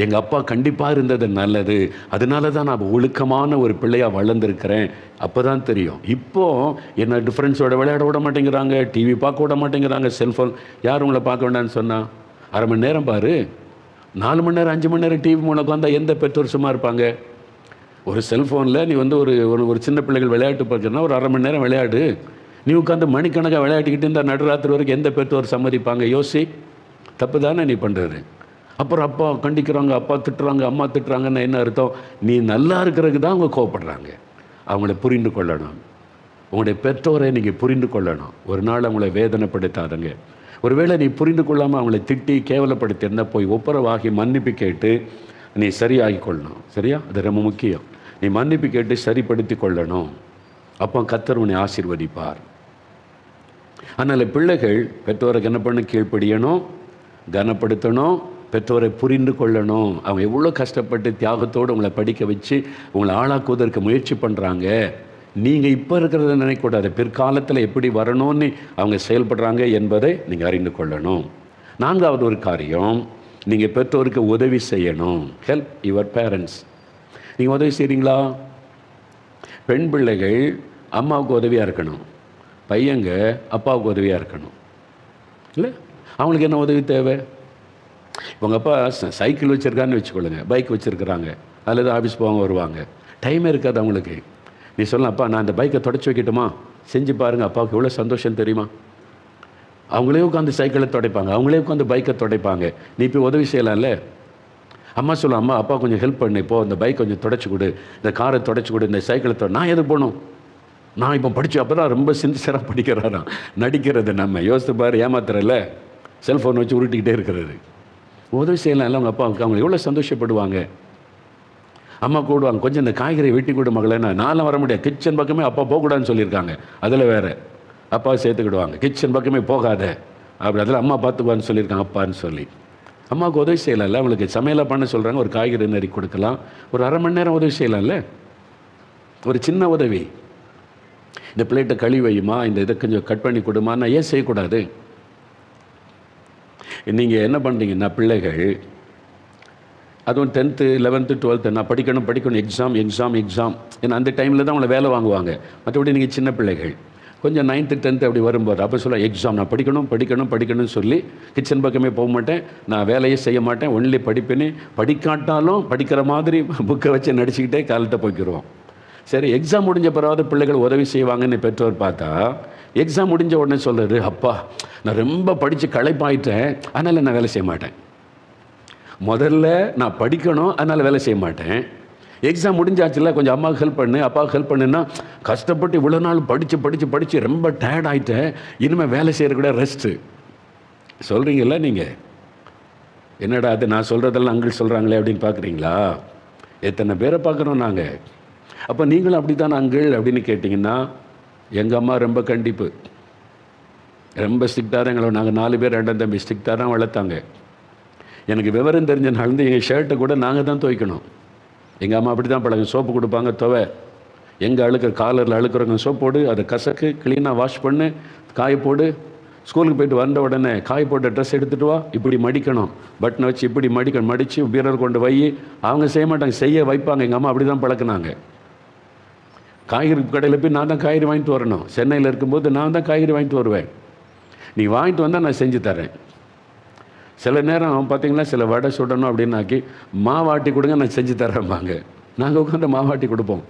எங்கள் அப்பா கண்டிப்பாக இருந்தது நல்லது, அதனால தான் நான் ஒழுக்கமான ஒரு பிள்ளையாக வளர்ந்துருக்கிறேன். அப்போ தான் தெரியும். இப்போது என்ன டிஃப்ரென்ஸோட விளையாட விட மாட்டேங்கிறாங்க, டிவி பார்க்க விட மாட்டேங்கிறாங்க, செல்ஃபோன். யார் உங்களை பார்க்க வேண்டாம்னு சொன்னால்? அரை மணி நேரம் பாரு, 4 மணி நேரம் 5 மணி நேரம் டிவி மூலம் வந்தால் எந்த பெற்றோர் சும்மா இருப்பாங்க? ஒரு செல்ஃபோனில் நீ ஒரு சின்ன பிள்ளைகள் விளையாட்டு பார்க்குறனா ஒரு அரை மணி நேரம் விளையாடு. நீ உட்காந்து மணிக்கணக்காக விளையாட்டிக்கிட்டு இந்த நடுராத்திரி வரைக்கும் எந்த பெற்றோர் சம்மதிப்பாங்க? யோசி. தப்பு தானே நீ பண்ணுறது. அப்புறம் அப்பா கண்டிக்கிறாங்க, அப்பா திட்டுறாங்க, அம்மா திட்டுறாங்கன்னு என்ன அர்த்தம்? நீ நல்லா இருக்கிறதுக்கு தான் அவங்க கோவப்படுறாங்க. அவங்கள புரிந்து கொள்ளணும். உங்களுடைய பெற்றோரை நீங்கள் புரிந்து கொள்ளணும். ஒரு நாள் அவங்கள வேதனைப்படுத்தாதுங்க. ஒருவேளை நீ புரிந்து கொள்ளாமல் அவங்கள திட்டி கேவலப்படுத்தியிருந்தால் போய் ஒப்புரவாகி மன்னிப்பு கேட்டு நீ சரியாகி கொள்ளணும். சரியா? அது ரொம்ப முக்கியம். நீ மன்னிப்பு கேட்டு சரிப்படுத்தி கொள்ளணும். அப்போ கர்த்தர் உன்னை ஆசீர்வதிப்பார். அதனால் பிள்ளைகள் பெற்றோருக்கு என்ன பண்ண? கீழ்ப்படியணும், கனப்படுத்தணும், பெற்றோரை புரிந்து கொள்ளணும். அவங்க எவ்வளோ கஷ்டப்பட்டு தியாகத்தோடு உங்களை படிக்க வச்சு உங்களை ஆளாக்குவதற்கு முயற்சி பண்ணுறாங்க. நீங்கள் இப்போ இருக்கிறத நினைக்கக்கூடாது, பிற்காலத்தில் எப்படி வரணும்னு அவங்க செயல்படுறாங்க என்பதை நீங்கள் அறிந்து கொள்ளணும். 4வது ஒரு காரியம், நீங்கள் பெற்றோருக்கு உதவி செய்யணும். Help your parents. நீங்கள் உதவி செய்கிறீங்களா? பெண் பிள்ளைகள் அம்மாவுக்கு உதவியாக இருக்கணும், பையங்க அப்பாவுக்கு உதவியாக இருக்கணும். இல்லை, அவங்களுக்கு என்ன உதவி தேவை? உங்கள் அப்பா சைக்கிள் வச்சுருக்கான்னு வச்சுக்கொள்ளுங்க, பைக் வச்சுருக்குறாங்க, அல்லது ஆஃபீஸ் போவாங்க வருவாங்க, டைமே இருக்காது அவங்களுக்கு. நீ சொல்லலாம், அப்பா நான் அந்த பைக்கை தொடச்சி வைக்கட்டுமா? செஞ்சு பாருங்கள், அப்பாவுக்கு எவ்வளோ சந்தோஷம் தெரியுமா? அவங்களே உட்காந்து சைக்கிளை துடைப்பாங்க, அவங்களே உட்காந்து பைக்கை துடைப்பாங்க. நீ இப்போ உதவி செய்யலாம்ல. அம்மா சொல்லுவோம், அம்மா அப்பா கொஞ்சம் ஹெல்ப் பண்ணு, இப்போது இந்த பைக் கொஞ்சம் தொடச்சி கொடு, இந்த காரை தொடச்சி கொடு, இந்த சைக்கிளை நான் எது போகணும்? நான் இப்போ படித்து அப்போ தான் ரொம்ப சின்சியராக படிக்கிறாராம். நடிக்கிறது நம்ம யோசித்து பாரு, ஏமாத்துறல, செல்ஃபோன் வச்சு உருட்டிக்கிட்டே இருக்கிறது. உதவி செய்யலாம்ல அவங்க அப்பாவுக்கு, அவங்க எவ்வளோ சந்தோஷப்படுவாங்க. அம்மா கூடுவாங்க, கொஞ்சம் இந்த காய்கறி வெட்டி கொடு மகளே. நான்லாம் வர முடியாது, கிச்சன் பக்கமே அப்பா போகக்கூடாதுன்னு சொல்லியிருக்காங்க. அதில் வேறு அப்பாவை சேர்த்துக்கிடுவாங்க, கிச்சன் பக்கமே போகாத அப்படி, அதில் அம்மா பார்த்துக்குவான்னு சொல்லியிருக்காங்க அப்பான்னு சொல்லி. அம்மாவுக்கு உதவி செய்யலாம்ல. அவங்களுக்கு சமையலாக பண்ண சொல்கிறாங்க, ஒரு காய்கறி நறுக்கி கொடுக்கலாம், ஒரு அரை மணி நேரம் உதவி செய்யலாம்ல. ஒரு சின்ன உதவி, இந்த பிளேட்டை கழுவி வையுமா, இந்த இதை கொஞ்சம் கட் பண்ணி கொடுமா, நான் ஏன் செய்யக்கூடாது? நீங்கள் என்ன பண்ணுறீங்கன்னா பிள்ளைகள் அதுவும் 10th 11th 12th நான் படிக்கணும் எக்ஸாம். ஏன்னா அந்த டைமில் தான் அவங்கள வேலை வாங்குவாங்க. மற்றபடி நீங்கள் சின்ன பிள்ளைகள் கொஞ்சம் 9th 10th அப்படி வரும்போது அப்போ சொல்ல எக்ஸாம், நான் படிக்கணும்னு சொல்லி கிச்சன் பக்கமே போக மாட்டேன், நான் வேலையே செய்ய மாட்டேன், ஒன்லி படிப்பேன்னு. படிக்காட்டாலும் படிக்கிற மாதிரி புக்கை வச்சு நடிச்சுக்கிட்டே காலத்தை போய்க்கிடுவோம். சரி, எக்ஸாம் முடிஞ்ச பிறகு பிள்ளைகள் உதவி செய்வாங்கன்னு பெற்றோர் பார்த்தா, எக்ஸாம் முடிஞ்ச உடனே சொல்கிறது, அப்பா நான் ரொம்ப படித்து களைப்பாயிட்டேன், அதனால் நான் வேலை செய்ய மாட்டேன். முதல்ல நான் படிக்கணும், அதனால் வேலை செய்ய மாட்டேன். எக்ஸாம் முடிஞ்சாச்சுல, கொஞ்சம் அம்மாவுக்கு ஹெல்ப் பண்ணு, அப்பாவுக்கு ஹெல்ப் பண்ணுன்னா, கஷ்டப்பட்டு இவ்வளோ நாள் படித்து ரொம்ப டயர்ட் ஆகிட்டேன், இனிமேல் வேலை செய்கிற கூட ரெஸ்ட்டு சொல்கிறீங்களா? நீங்கள் என்னடா அது நான் சொல்கிறதெல்லாம் அங்கிள் சொல்கிறாங்களே அப்படின்னு பார்க்குறீங்களா? எத்தனை பேரை பார்க்குறோம் நாங்கள். அப்போ நீங்களும் அப்படி தானே அங்கிள் அப்படின்னு கேட்டிங்கன்னா, எங்கள் அம்மா ரொம்ப கண்டிப்பு, ரொம்ப ஸ்ட்ரிக்டாக தான் எங்களை, நாங்கள் 4 பேர் 2 தம்பி ஸ்ட்ரிக்டாக தான் வளர்த்தாங்க. எனக்கு விவரம் தெரிஞ்ச நாள் எங்கள் ஷர்ட்டை கூட நாங்கள் தான் துவைக்கணும். எங்கள் அம்மா அப்படி தான் பழங்க, சோப்பு கொடுப்பாங்க, துவை, எங்கே அழுக்கிற காலரில் அழுக்கிறவங்க சோப்பு போடு, அதை கசக்கு, க்ளீனாக வாஷ் பண்ணு, காய போடு, ஸ்கூலுக்கு போயிட்டு வந்த உடனே காய போட்ட ட்ரெஸ் எடுத்துகிட்டு வா, இப்படி மடிக்கணும், பட்டனை வச்சு இப்படி மடித்து பீரர் கொண்டு வை. அவங்க செய்ய மாட்டாங்க, செய்ய வைப்பாங்க. எங்கள் அம்மா அப்படி தான் பழக்கினாங்க. காய்கறி கடையில் போய் நான் தான் காய்கறி வாங்கிட்டு வரணும். சென்னையில் இருக்கும்போது நான் தான் காய்கறி வாங்கிட்டு வருவேன். நீ வாங்கிட்டு வந்தால் நான் செஞ்சு தரேன். சில நேரம் பார்த்தீங்கன்னா சில வடை சுடணும் அப்படின்னாக்கி மாவாட்டி கொடுங்க, நான் செஞ்சு தரேன்பாங்க. நாங்கள் உட்காந்து மாவாட்டி கொடுப்போம்.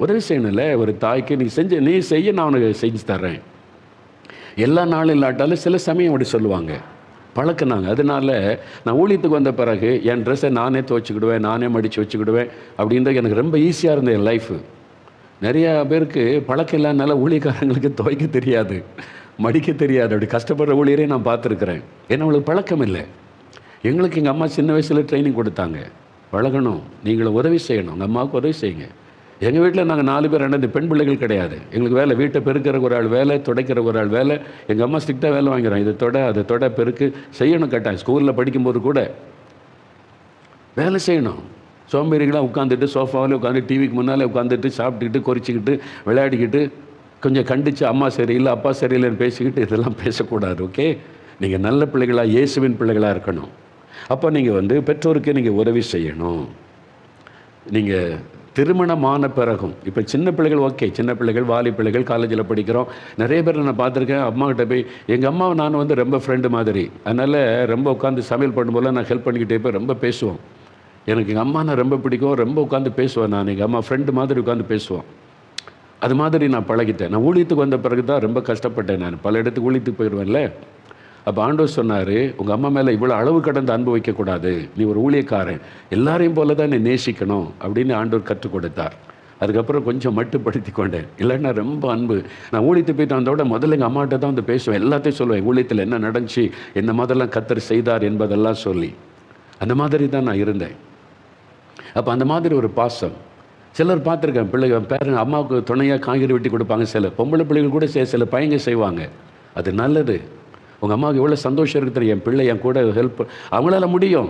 உதவி செய்யணும்ல ஒரு தாய்க்கு. நீ செய்ய, நான் உனக்கு செஞ்சு தர்றேன். எல்லா நாளும் இல்லாட்டாலும் சில சமயம் அப்படி சொல்லுவாங்க, பழக்கினாங்க. அதனால நான் ஊழியத்துக்கு வந்த பிறகு என் ட்ரெஸ்ஸை நானே துவைச்சிக்கிடுவேன், நானே மடித்து வச்சுக்கிடுவேன். அப்படின்றது எனக்கு ரொம்ப ஈஸியாக இருந்தது என் லைஃபு. நிறையா பேருக்கு பழக்கம் இல்லாதனால ஊழியக்காரங்களுக்கு துவைக்க தெரியாது, மடிக்க தெரியாது. அப்படி கஷ்டப்படுற ஊழியரே நான் பார்த்துருக்குறேன். ஏன்னா அவங்களுக்கு பழக்கம் இல்லை. எங்களுக்கு எங்கள் அம்மா சின்ன வயசில் ட்ரைனிங் கொடுத்தாங்க, பழகணும், நீங்களும் உதவி செய்யணும், உங்கள் அம்மாவுக்கு உதவி செய்யுங்க. எங்கள் வீட்டில் நாங்கள் 4 பேர், ரெண்டு பெண் பிள்ளைகள் கிடையாது. எங்களுக்கு வேலை, வீட்டை பெருக்கிற ஒரு ஆள் வேலை, துடைக்கிற ஒரு ஆள் வேலை. எங்கள் அம்மா ஸ்ட்ரிக்டாக வேலை வாங்கிறோம், இதை தொட அதை தொட பெருக்கு செய்யணும். கேட்டாங்க ஸ்கூலில் படிக்கும்போது கூட வேலை செய்யணும். சோம்பேறிகளாக உட்காந்துட்டு சோஃபாவில் உட்காந்து டிவிக்கு முன்னாலே உட்காந்துட்டு சாப்பிட்டுக்கிட்டு கொறிச்சிக்கிட்டு விளையாடிக்கிட்டு கொஞ்சம் கண்டித்து அம்மா சரியில்லை அப்பா சரியில்லைன்னு பேசிக்கிட்டு இதெல்லாம் பேசக்கூடாது. ஓகே, நீங்கள் நல்ல பிள்ளைகளாக, இயேசுவின் பிள்ளைகளாக இருக்கணும். அப்போ நீங்கள் பெற்றோருக்கு நீங்கள் உதவி செய்யணும். நீங்கள் திருமணமான பிறகும், இப்போ சின்ன பிள்ளைகள் ஓகே, சின்ன பிள்ளைகள், வாலி பிள்ளைகள், காலேஜில் படிக்கிறோம். நிறைய பேர் நான் பார்த்துருக்கேன், அம்மாக்கிட்ட போய் எங்கள் அம்மாவை நான் ரொம்ப ஃப்ரெண்டு மாதிரி, அதனால் ரொம்ப உட்காந்து சமையல் பண்ணும்போது நான் ஹெல்ப் பண்ணிக்கிட்டே போய் ரொம்ப பேசுவோம். எனக்கு எங்கள் அம்மா நான் ரொம்ப பிடிக்கும், ரொம்ப உட்காந்து பேசுவேன். நான் எங்கள் அம்மா ஃப்ரெண்டு மாதிரி உட்காந்து பேசுவோம். அது மாதிரி நான் பழகிட்டேன். நான் ஊழியத்துக்கு வந்த பிறகு தான் ரொம்ப கஷ்டப்பட்டேன். நான் பல இடத்துக்கு ஊழியத்துக்கு போயிடுவேன்ல. அப்போ ஆண்டவர் சொன்னார், உங்கள் அம்மா மேலே இவ்வளோ அளவு கடந்து அன்பு வைக்கக்கூடாது, நீ ஒரு ஊழியக்காரன், எல்லாரையும் போல தான் நீ நேசிக்கணும் அப்படின்னு ஆண்டவர் கற்றுக் கொடுத்தார். அதுக்கப்புறம் கொஞ்சம் மட்டுப்படுத்தி கொண்டேன். இல்லைன்னா ரொம்ப அன்பு. நான் ஊழியத்துக்கு போயிட்டு வந்தோட முதல்ல எங்கள் அம்மாட்ட தான் பேசுவேன், எல்லாத்தையும் சொல்லுவேன். ஊழியத்தில் என்ன நடந்துச்சு, என்ன மாதிரிலாம் கர்த்தர் செய்தார் என்பதெல்லாம் சொல்லி. அந்த மாதிரி தான் நான் இருந்தேன். அப்போ அந்த மாதிரி ஒரு பாசம். சிலர் பார்த்துருக்கேன், பேரங்க அம்மாவுக்கு துணையாக காய்கறி வெட்டி கொடுப்பாங்க. சில பொம்பளை பிள்ளைகள் கூட சில பையங்க செய்வாங்க. அது நல்லது. உங்கள் அம்மாவுக்கு எவ்வளோ சந்தோஷம் இருக்குது, என் பிள்ளை என் கூட ஹெல்ப், அவங்களால முடியும்,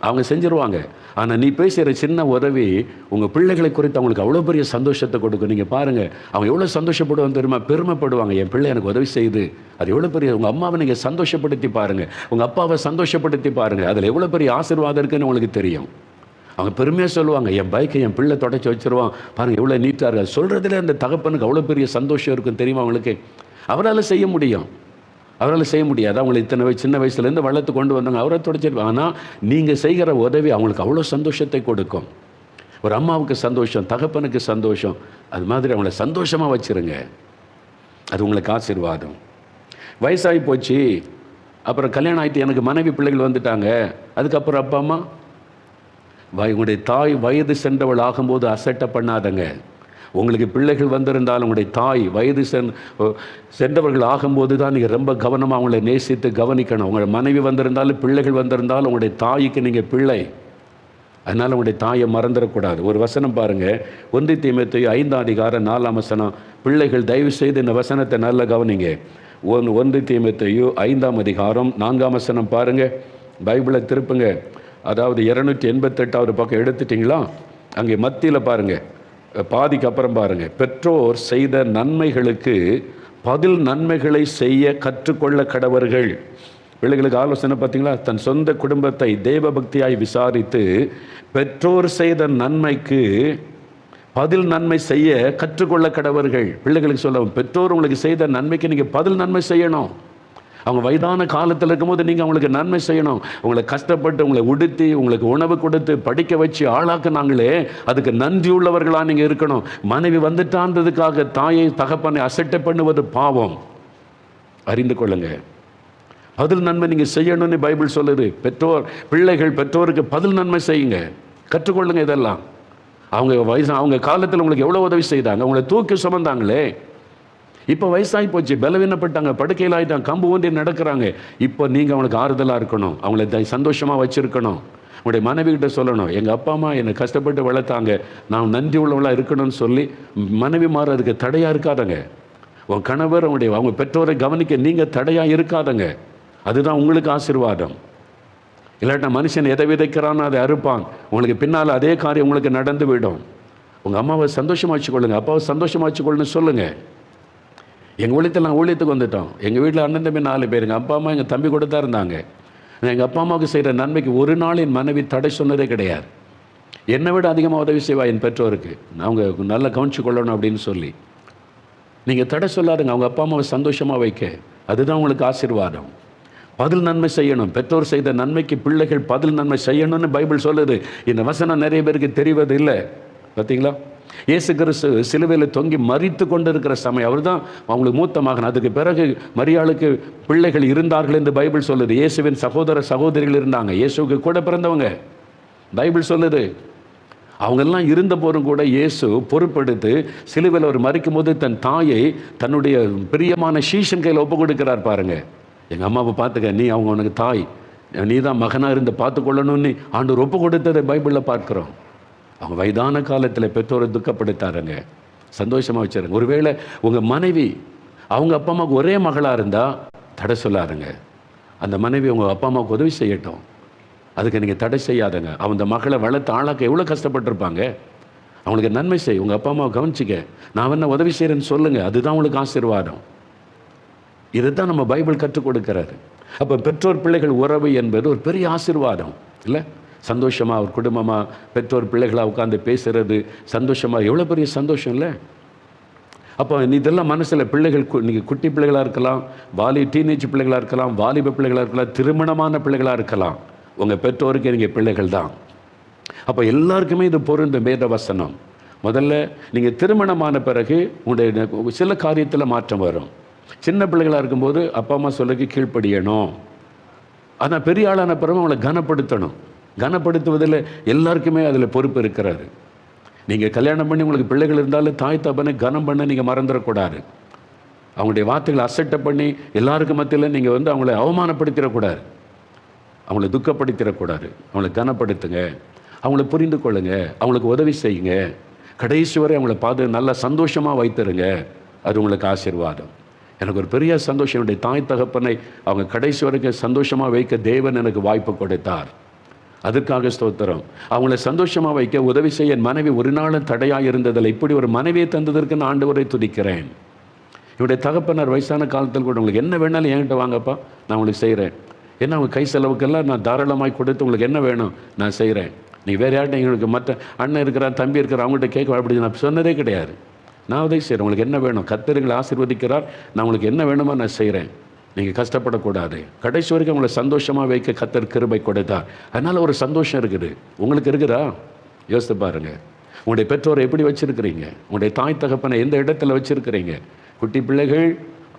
அவங்க செஞ்சுருவாங்க. ஆனால் நீ பேசுகிற சின்ன உதவி உங்கள் பிள்ளைகளை குறித்து அவங்களுக்கு அவ்வளோ பெரிய சந்தோஷத்தை கொடுக்கும். நீங்கள் பாருங்கள், அவங்க எவ்வளோ சந்தோஷப்படுவாங்க தெரியுமா, பெருமைப்படுவாங்க, என் பிள்ளை எனக்கு உதவி செய்யுது. அது எவ்வளோ பெரிய, உங்கள் அம்மாவை நீங்கள் சந்தோஷப்படுத்தி பாருங்கள், உங்கள் அப்பாவை சந்தோஷப்படுத்தி பாருங்கள், அதில் எவ்வளோ பெரிய ஆசீர்வாதம் இருக்குன்னு உங்களுக்கு தெரியும். அவங்க பெருமையாக சொல்லுவாங்க, என் பைக்கை என் பிள்ளை தொடச்சி வச்சுருவான் பாருங்கள், எவ்வளோ நீட்டாக இருக்குது. சொல்கிறதுல அந்த தகப்பனுக்கு அவ்வளோ பெரிய சந்தோஷம் இருக்கும் தெரியுமா அவங்களுக்கு. அவரால் செய்ய முடியும், அவரால் செய்ய முடியாது. அவங்களை சின்ன வயசுலேருந்து வளர்த்து கொண்டு வந்தாங்க, அவரை தொடச்சிருப்பாங்க. ஆனால் நீங்கள் செய்கிற உதவி அவங்களுக்கு அவ்வளோ சந்தோஷத்தை கொடுக்கும். ஒரு அம்மாவுக்கு சந்தோஷம், தகப்பனுக்கு சந்தோஷம், அது மாதிரி அவங்கள சந்தோஷமாக வச்சுருங்க, அது உங்களுக்கு ஆசீர்வாதம். வயசாகி போச்சு, அப்புறம் கல்யாணம் ஆகிட்டு எனக்கு மனைவி பிள்ளைகள் வந்துட்டாங்க, அதுக்கப்புறம் அப்பா அம்மா, உங்களுடைய தாய் வயது சென்றவள் ஆகும்போது அசட்டை பண்ணாதங்க. உங்களுக்கு பிள்ளைகள் வந்திருந்தாலும் உங்களுடைய தாய் வயது சென்றவர்கள் ஆகும்போது தான் நீங்கள் ரொம்ப கவனமாக அவங்களை நேசித்து கவனிக்கணும். உங்கள் மனைவி வந்திருந்தாலும் பிள்ளைகள் வந்திருந்தாலும் உங்களுடைய தாய்க்கு நீங்கள் பிள்ளை, அதனால் உங்களுடைய தாயை மறந்துடக்கூடாது. ஒரு வசனம் பாருங்கள், 1 தீமோத்தேயு 5:4 பிள்ளைகள் தயவு செய்து இந்த வசனத்தை நல்லா கவனிங்க. 1 தீமோத்தேயு 5:4 பாருங்கள், பைபிளை திருப்புங்க. அதாவது 288வது பக்கம் எடுத்துட்டிங்களா, அங்கே மத்தியில் பாருங்கள், பாதிக்கு அப்புறம் பாருங்கள், பெற்றோர் செய்த நன்மைகளுக்கு பதில் நன்மைகளை செய்ய கற்றுக்கொள்ள கடவர்கள். பிள்ளைகளுக்கு ஆலோசனை பார்த்தீங்களா, தன் சொந்த குடும்பத்தை தேவ பக்தியாய் விசாரித்து பெற்றோர் செய்த நன்மைக்கு பதில் நன்மை செய்ய கற்றுக்கொள்ள கடவர்கள். பிள்ளைகளுக்கு சொல்ல, பெற்றோர் உங்களுக்கு செய்த நன்மைக்கு நீங்கள் பதில் நன்மை செய்யணும். அவங்க வயதான காலத்தில் இருக்கும்போது நீங்கள் அவங்களுக்கு நன்மை செய்யணும். உங்களை கஷ்டப்பட்டு உங்களை உடுத்தி உங்களுக்கு உணவு கொடுத்து படிக்க வச்சு ஆளாக்குனாங்களே, அதுக்கு நன்றி உள்ளவர்களாக நீங்கள் இருக்கணும். மனைவி வந்துட்டான்றதுக்காக தாயை தகப்பனை அசட்டை பண்ணுவது பாவம், அறிந்து கொள்ளுங்க. பதில் நன்மை நீங்கள் செய்யணும்னு பைபிள் சொல்லுது. பிள்ளைகள் பெற்றோருக்கு பதில் நன்மை செய்யுங்க, கற்றுக்கொள்ளுங்க. இதெல்லாம் அவங்க காலத்தில் உங்களுக்கு எவ்வளோ உதவி செய்தாங்க, உங்களை தூக்கி சுமந்தாங்களே. இப்போ வயசாகி போச்சு, பலவீனப்பட்டாங்க, படுக்கையில் ஆகிட்டாங்க, கம்பு ஊன்றி நடக்கிறாங்க. இப்போ நீங்கள் அவங்களுக்கு ஆறுதலாக இருக்கணும், அவங்கள சந்தோஷமாக வச்சுருக்கணும். உங்களுடைய மனைவிகிட்ட சொல்லணும், எங்கள் அப்பா அம்மா என்னை கஷ்டப்பட்டு வளர்த்தாங்க, நான் நன்றி உள்ளவங்களாக இருக்கணும்னு சொல்லி மனைவி மாற அதுக்கு தடையாக இருக்காதங்க. உன் கணவர் அவங்க பெற்றோரை கவனிக்க நீங்கள் தடையாக இருக்காதங்க. அதுதான் உங்களுக்கு ஆசீர்வாதம். இல்லாட்டா மனுஷன் எதை விதைக்கிறான்னு அதை அறுப்பான். உங்களுக்கு பின்னால் அதே காரியம் உங்களுக்கு நடந்து விடும். உங்கள் அம்மாவை சந்தோஷமாக வச்சுக்கொள்ளுங்க, அப்பாவை சந்தோஷமாக வச்சுக்கொள்ளுன்னு சொல்லுங்கள். எங்கள் ஊழியத்துக்கு வந்துட்டோம். எங்கள் வீட்டில் அண்ணன் தம்பி 4 பேர், எங்கள் அப்பா அம்மா எங்கள் தம்பி கூட தான் இருந்தாங்க. எங்கள் அப்பா அம்மாவுக்கு செய்கிற நன்மைக்கு ஒரு நாள் என் மனைவி தடை சொன்னதே கிடையாது. என்னை விட அதிகமாக உதவி செய்வா என் பெற்றோருக்கு, அவங்க நல்லா கவனிச்சு கொள்ளணும் அப்படின்னு சொல்லி. நீங்கள் தடை சொல்லாதுங்க, அவங்க அப்பா அம்மாவை சந்தோஷமாக வைக்க, அதுதான் உங்களுக்கு ஆசீர்வாதம். பதில் நன்மை செய்யணும். பெற்றோர் செய்த நன்மைக்கு பிள்ளைகள் பதில் நன்மை செய்யணும்னு பைபிள் சொல்லுது. இந்த வசனம் நிறைய பேருக்கு தெரிவது இல்லை. பார்த்தீங்களா? இயேசு கிறிஸ்து சிலுவையில் தொங்கி மரித்து கொண்டிருக்கிற சமயம், அவர் தான் அவங்களுக்கு மூத்த மகன். அதுக்கு பிறகு மரியாளுக்கு பிள்ளைகள் இருந்தார்கள் என்று பைபிள் சொல்லுது. இயேசுவின் சகோதர சகோதரிகள் இருந்தாங்க, இயேசுக்கு கூட பிறந்தவங்க. பைபிள் சொல்லுது. அவங்கெல்லாம் இருந்த போதும் கூட இயேசு பொறுப்பெடுத்து சிலுவையில் அவர் மரிக்கும் போது தன் தாயை தன்னுடைய பிரியமான சீஷன் கையில் ஒப்பு கொடுக்கிறார். பாருங்க, எங்கள் அம்மாவை பார்த்துக்க, நீ அவங்க உனக்கு தாய், நீ தான் மகனாக இருந்து பார்த்துக்கொள்ளணும்னு ஆண்டவர் ஒப்பு கொடுத்ததை பைபிளில் பார்க்குறோம். அவங்க வயதான காலத்தில் பெற்றோரை துக்கப்படுத்தாருங்க, சந்தோஷமாக வச்சுருங்க. ஒருவேளை உங்கள் மனைவி அவங்க அப்பா அம்மாவுக்கு ஒரே மகளாக இருந்தால் தடை சொல்லாருங்க. அந்த மனைவி உங்கள் அப்பா அம்மாவுக்கு உதவி செய்யட்டும், அதுக்கு நீங்கள் தடை செய்யாதங்க. அந்த மகளை வளர்த்து ஆளாக்க எவ்வளோ கஷ்டப்பட்டுருப்பாங்க. அவங்களுக்கு நன்மை செய், உங்கள் அப்பா அம்மாவை கவனிச்சிக்க, நான் என்ன உதவி செய்கிறேன்னு சொல்லுங்கள், அதுதான் உங்களுக்கு ஆசீர்வாதம். இதுதான் நம்ம பைபிள் கற்றுக் கொடுக்கிறாரு. அப்போ பெற்றோர் பிள்ளைகள் உறவு என்பது ஒரு பெரிய ஆசீர்வாதம் இல்லை? சந்தோஷமாக ஒரு குடும்பமாக பெற்றோர் பிள்ளைகளாக உட்காந்து பேசுகிறது சந்தோஷமாக, எவ்வளோ பெரிய சந்தோஷம் இல்லை? அப்போ இதெல்லாம் மனசில் பிள்ளைகள், நீங்கள் குட்டி பிள்ளைகளாக இருக்கலாம், டீனேஜ் பிள்ளைகளாக இருக்கலாம், வாலிப பிள்ளைகளாக இருக்கலாம், திருமணமான பிள்ளைகளாக இருக்கலாம், உங்கள் பெற்றோருக்கு நீங்கள் பிள்ளைகள் தான். அப்போ எல்லாருக்குமே இது பொருந்தும் வேத வசனம். முதல்ல நீங்கள் திருமணமான பிறகு உங்களுடைய சில காரியத்தில் மாற்றம் வரும். சின்ன பிள்ளைகளாக இருக்கும்போது அப்பா அம்மா சொல்லுக்கு கீழ்ப்படியணும். ஆனால் பெரிய ஆளான பிறகு அவங்களை கனப்படுத்தணும். கனப்படுத்துவதில் எல்லாருக்குமே அதில் பொறுப்பு இருக்கிறாரு. நீங்கள் கல்யாணம் பண்ணி உங்களுக்கு பிள்ளைகள் இருந்தாலும் தாய் தப்பனை கனம் பண்ண நீங்கள் மறந்துடக்கூடாது. அவங்களுடைய வார்த்தைகளை அசட்டை பண்ணி எல்லாருக்கும் மத்தியில் நீங்கள் அவங்கள அவமானப்படுத்திடக்கூடாது, அவங்கள துக்கப்படுத்திடக்கூடாது. அவங்கள கனப்படுத்துங்க, அவங்கள புரிந்து கொள்ளுங்க, அவங்களுக்கு உதவி செய்யுங்க, கடைசி வரை அவங்கள நல்லா சந்தோஷமாக வைத்துருங்க. அது உங்களுக்கு ஆசீர்வாதம். எனக்கு ஒரு பெரிய சந்தோஷம், என்னுடைய தாய் தகப்பனை அவங்க கடைசி வரைக்கும் சந்தோஷமாக வைக்க தேவன் எனக்கு வாய்ப்பு கொடுத்தார். அதுக்காக ஸ்தோத்திரம். அவங்கள சந்தோஷமாக வைக்க உதவி செய்ய என் மனைவி ஒரு நாளும் தடையாக இருந்ததில்லை. இப்படி ஒரு மனைவியை தந்ததற்கு நான் ஆண்டவரை துதிக்கிறேன். என்னுடைய தகப்பனார் வயசான காலத்தில் கூட உங்களுக்கு என்ன வேணாலும் என்கிட்ட வாங்கப்பா, நான் உங்களுக்கு செய்கிறேன். ஏன்னா அவங்க கை செலவுக்கெல்லாம் நான் தாராளமாக கொடுத்து உங்களுக்கு என்ன வேணும் நான் செய்கிறேன். நீ வேறு யார்கிட்ட எங்களுக்கு மற்ற அண்ணன் இருக்கிறான் தம்பி இருக்கிறான் அவங்கள்ட்ட கேட்க அப்படி நான் சொன்னதே கிடையாது. நான் உதவி செய்கிறேன், உங்களுக்கு என்ன வேணும், கர்த்தர்களை ஆசீர்வதிக்கிறார், நான் உங்களுக்கு என்ன வேணுமோ நான் செய்கிறேன். நீங்கள் கஷ்டப்படக்கூடாது. கடைசி வரைக்கும் உங்களை சந்தோஷமாக வைக்க கர்த்தர் கிருபை கொடுத்தார். அதனால் ஒரு சந்தோஷம் இருக்குது. உங்களுக்கு இருக்குதா? யோசித்து பாருங்கள். உங்களுடைய பெற்றோரை எப்படி வச்சுருக்கிறீங்க? உங்களுடைய தாய் தகப்பனை எந்த இடத்துல வச்சுருக்கிறீங்க? குட்டி பிள்ளைகள்,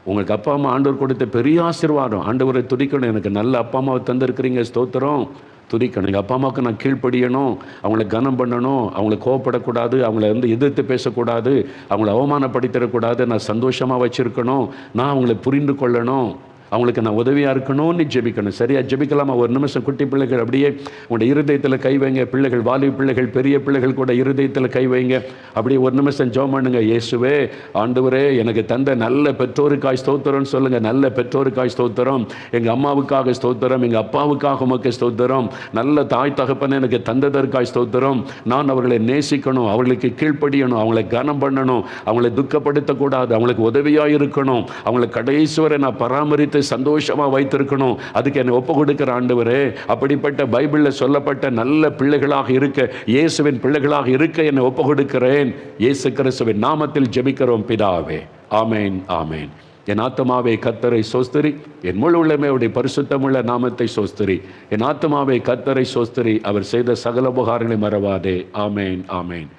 உங்களுக்கு அப்பா அம்மா ஆண்டவர் கொடுத்த பெரிய ஆசீர்வாதம். ஆண்டவரை துதிக்கணும், எனக்கு நல்ல அப்பா அம்மாவை தந்திருக்கிறீங்க, ஸ்தோத்திரம், துதிக்கணும். எங்கள் அப்பா அம்மாவுக்கு நான் கீழ்ப்படியணும், அவங்கள கனம் பண்ணணும், அவங்கள கோவப்படக்கூடாது, அவங்கள எதிர்த்து பேசக்கூடாது, அவங்கள அவமானப்படுத்திடக்கூடாது, நான் சந்தோஷமாக வச்சுருக்கணும், நான் அவங்கள புரிந்து கொள்ளணும், அவங்களுக்கு நான் உதவியாக இருக்கணும்னு ஜெபிக்கணும். சரியாக ஜெபிக்கலாமா? ஒரு நிமிஷம் குட்டி பிள்ளைகள் அப்படியே உங்களுடைய இருதயத்தில் கை வைங்க. பிள்ளைகள், வாலிப பிள்ளைகள், பெரிய பிள்ளைகள் கூட இருதயத்தில் கை வைங்க. அப்படியே ஒரு நிமிஷம் ஜெபம் பண்ணுங்க. இயேசுவே, ஆண்டவரே, எனக்கு தந்த நல்ல பெற்றோருக்காய் ஸ்தோத்திரம்னு சொல்லுங்கள். நல்ல பெற்றோருக்காய் ஸ்தோத்திரம், எங்கள் அம்மாவுக்காக ஸ்தோத்திரம், எங்கள் அப்பாவுக்காக உமக்கு ஸ்தோத்திரம், நல்ல தாய் தகப்பனை எனக்கு தந்ததற்காய் ஸ்தோத்திரம். நான் அவர்களை நேசிக்கணும், அவர்களுக்கு கீழ்ப்படியணும், அவங்களை கனம் பண்ணணும், அவங்களை துக்கப்படுத்தக்கூடாது, அவங்களுக்கு உதவியாக இருக்கணும், அவங்களை கடைசுவரை நான் பராமரித்து சந்தோஷமாக வைத்திருக்கணும். அதுக்கு என்னை ஒப்பு கொடுக்கிற ஆண்டவரே, அப்படிப்பட்ட பைபிளில் சொல்லப்பட்ட நல்ல பிள்ளைகளாக இருக்க, இயேசுவின் பிள்ளைகளாக இருக்க என்னை ஒப்பு கொடுக்கிறேன். இயேசு கிறிஸ்துவின் நாமத்தில் ஜெபிக்கிறோம் பிதாவே. ஆமேன், ஆமேன். என் ஆத்துமாவே கர்த்தரை சோஸ்திரி, என் முழு உள்ளமே அவருடைய பரிசுத்தமுள்ள நாமத்தை சோஸ்திரி. என் ஆத்துமாவே கர்த்தரை சோஸ்திரி, அவர் செய்த சகல உபகாரங்களை மறவாதே. ஆமேன், ஆமேன்.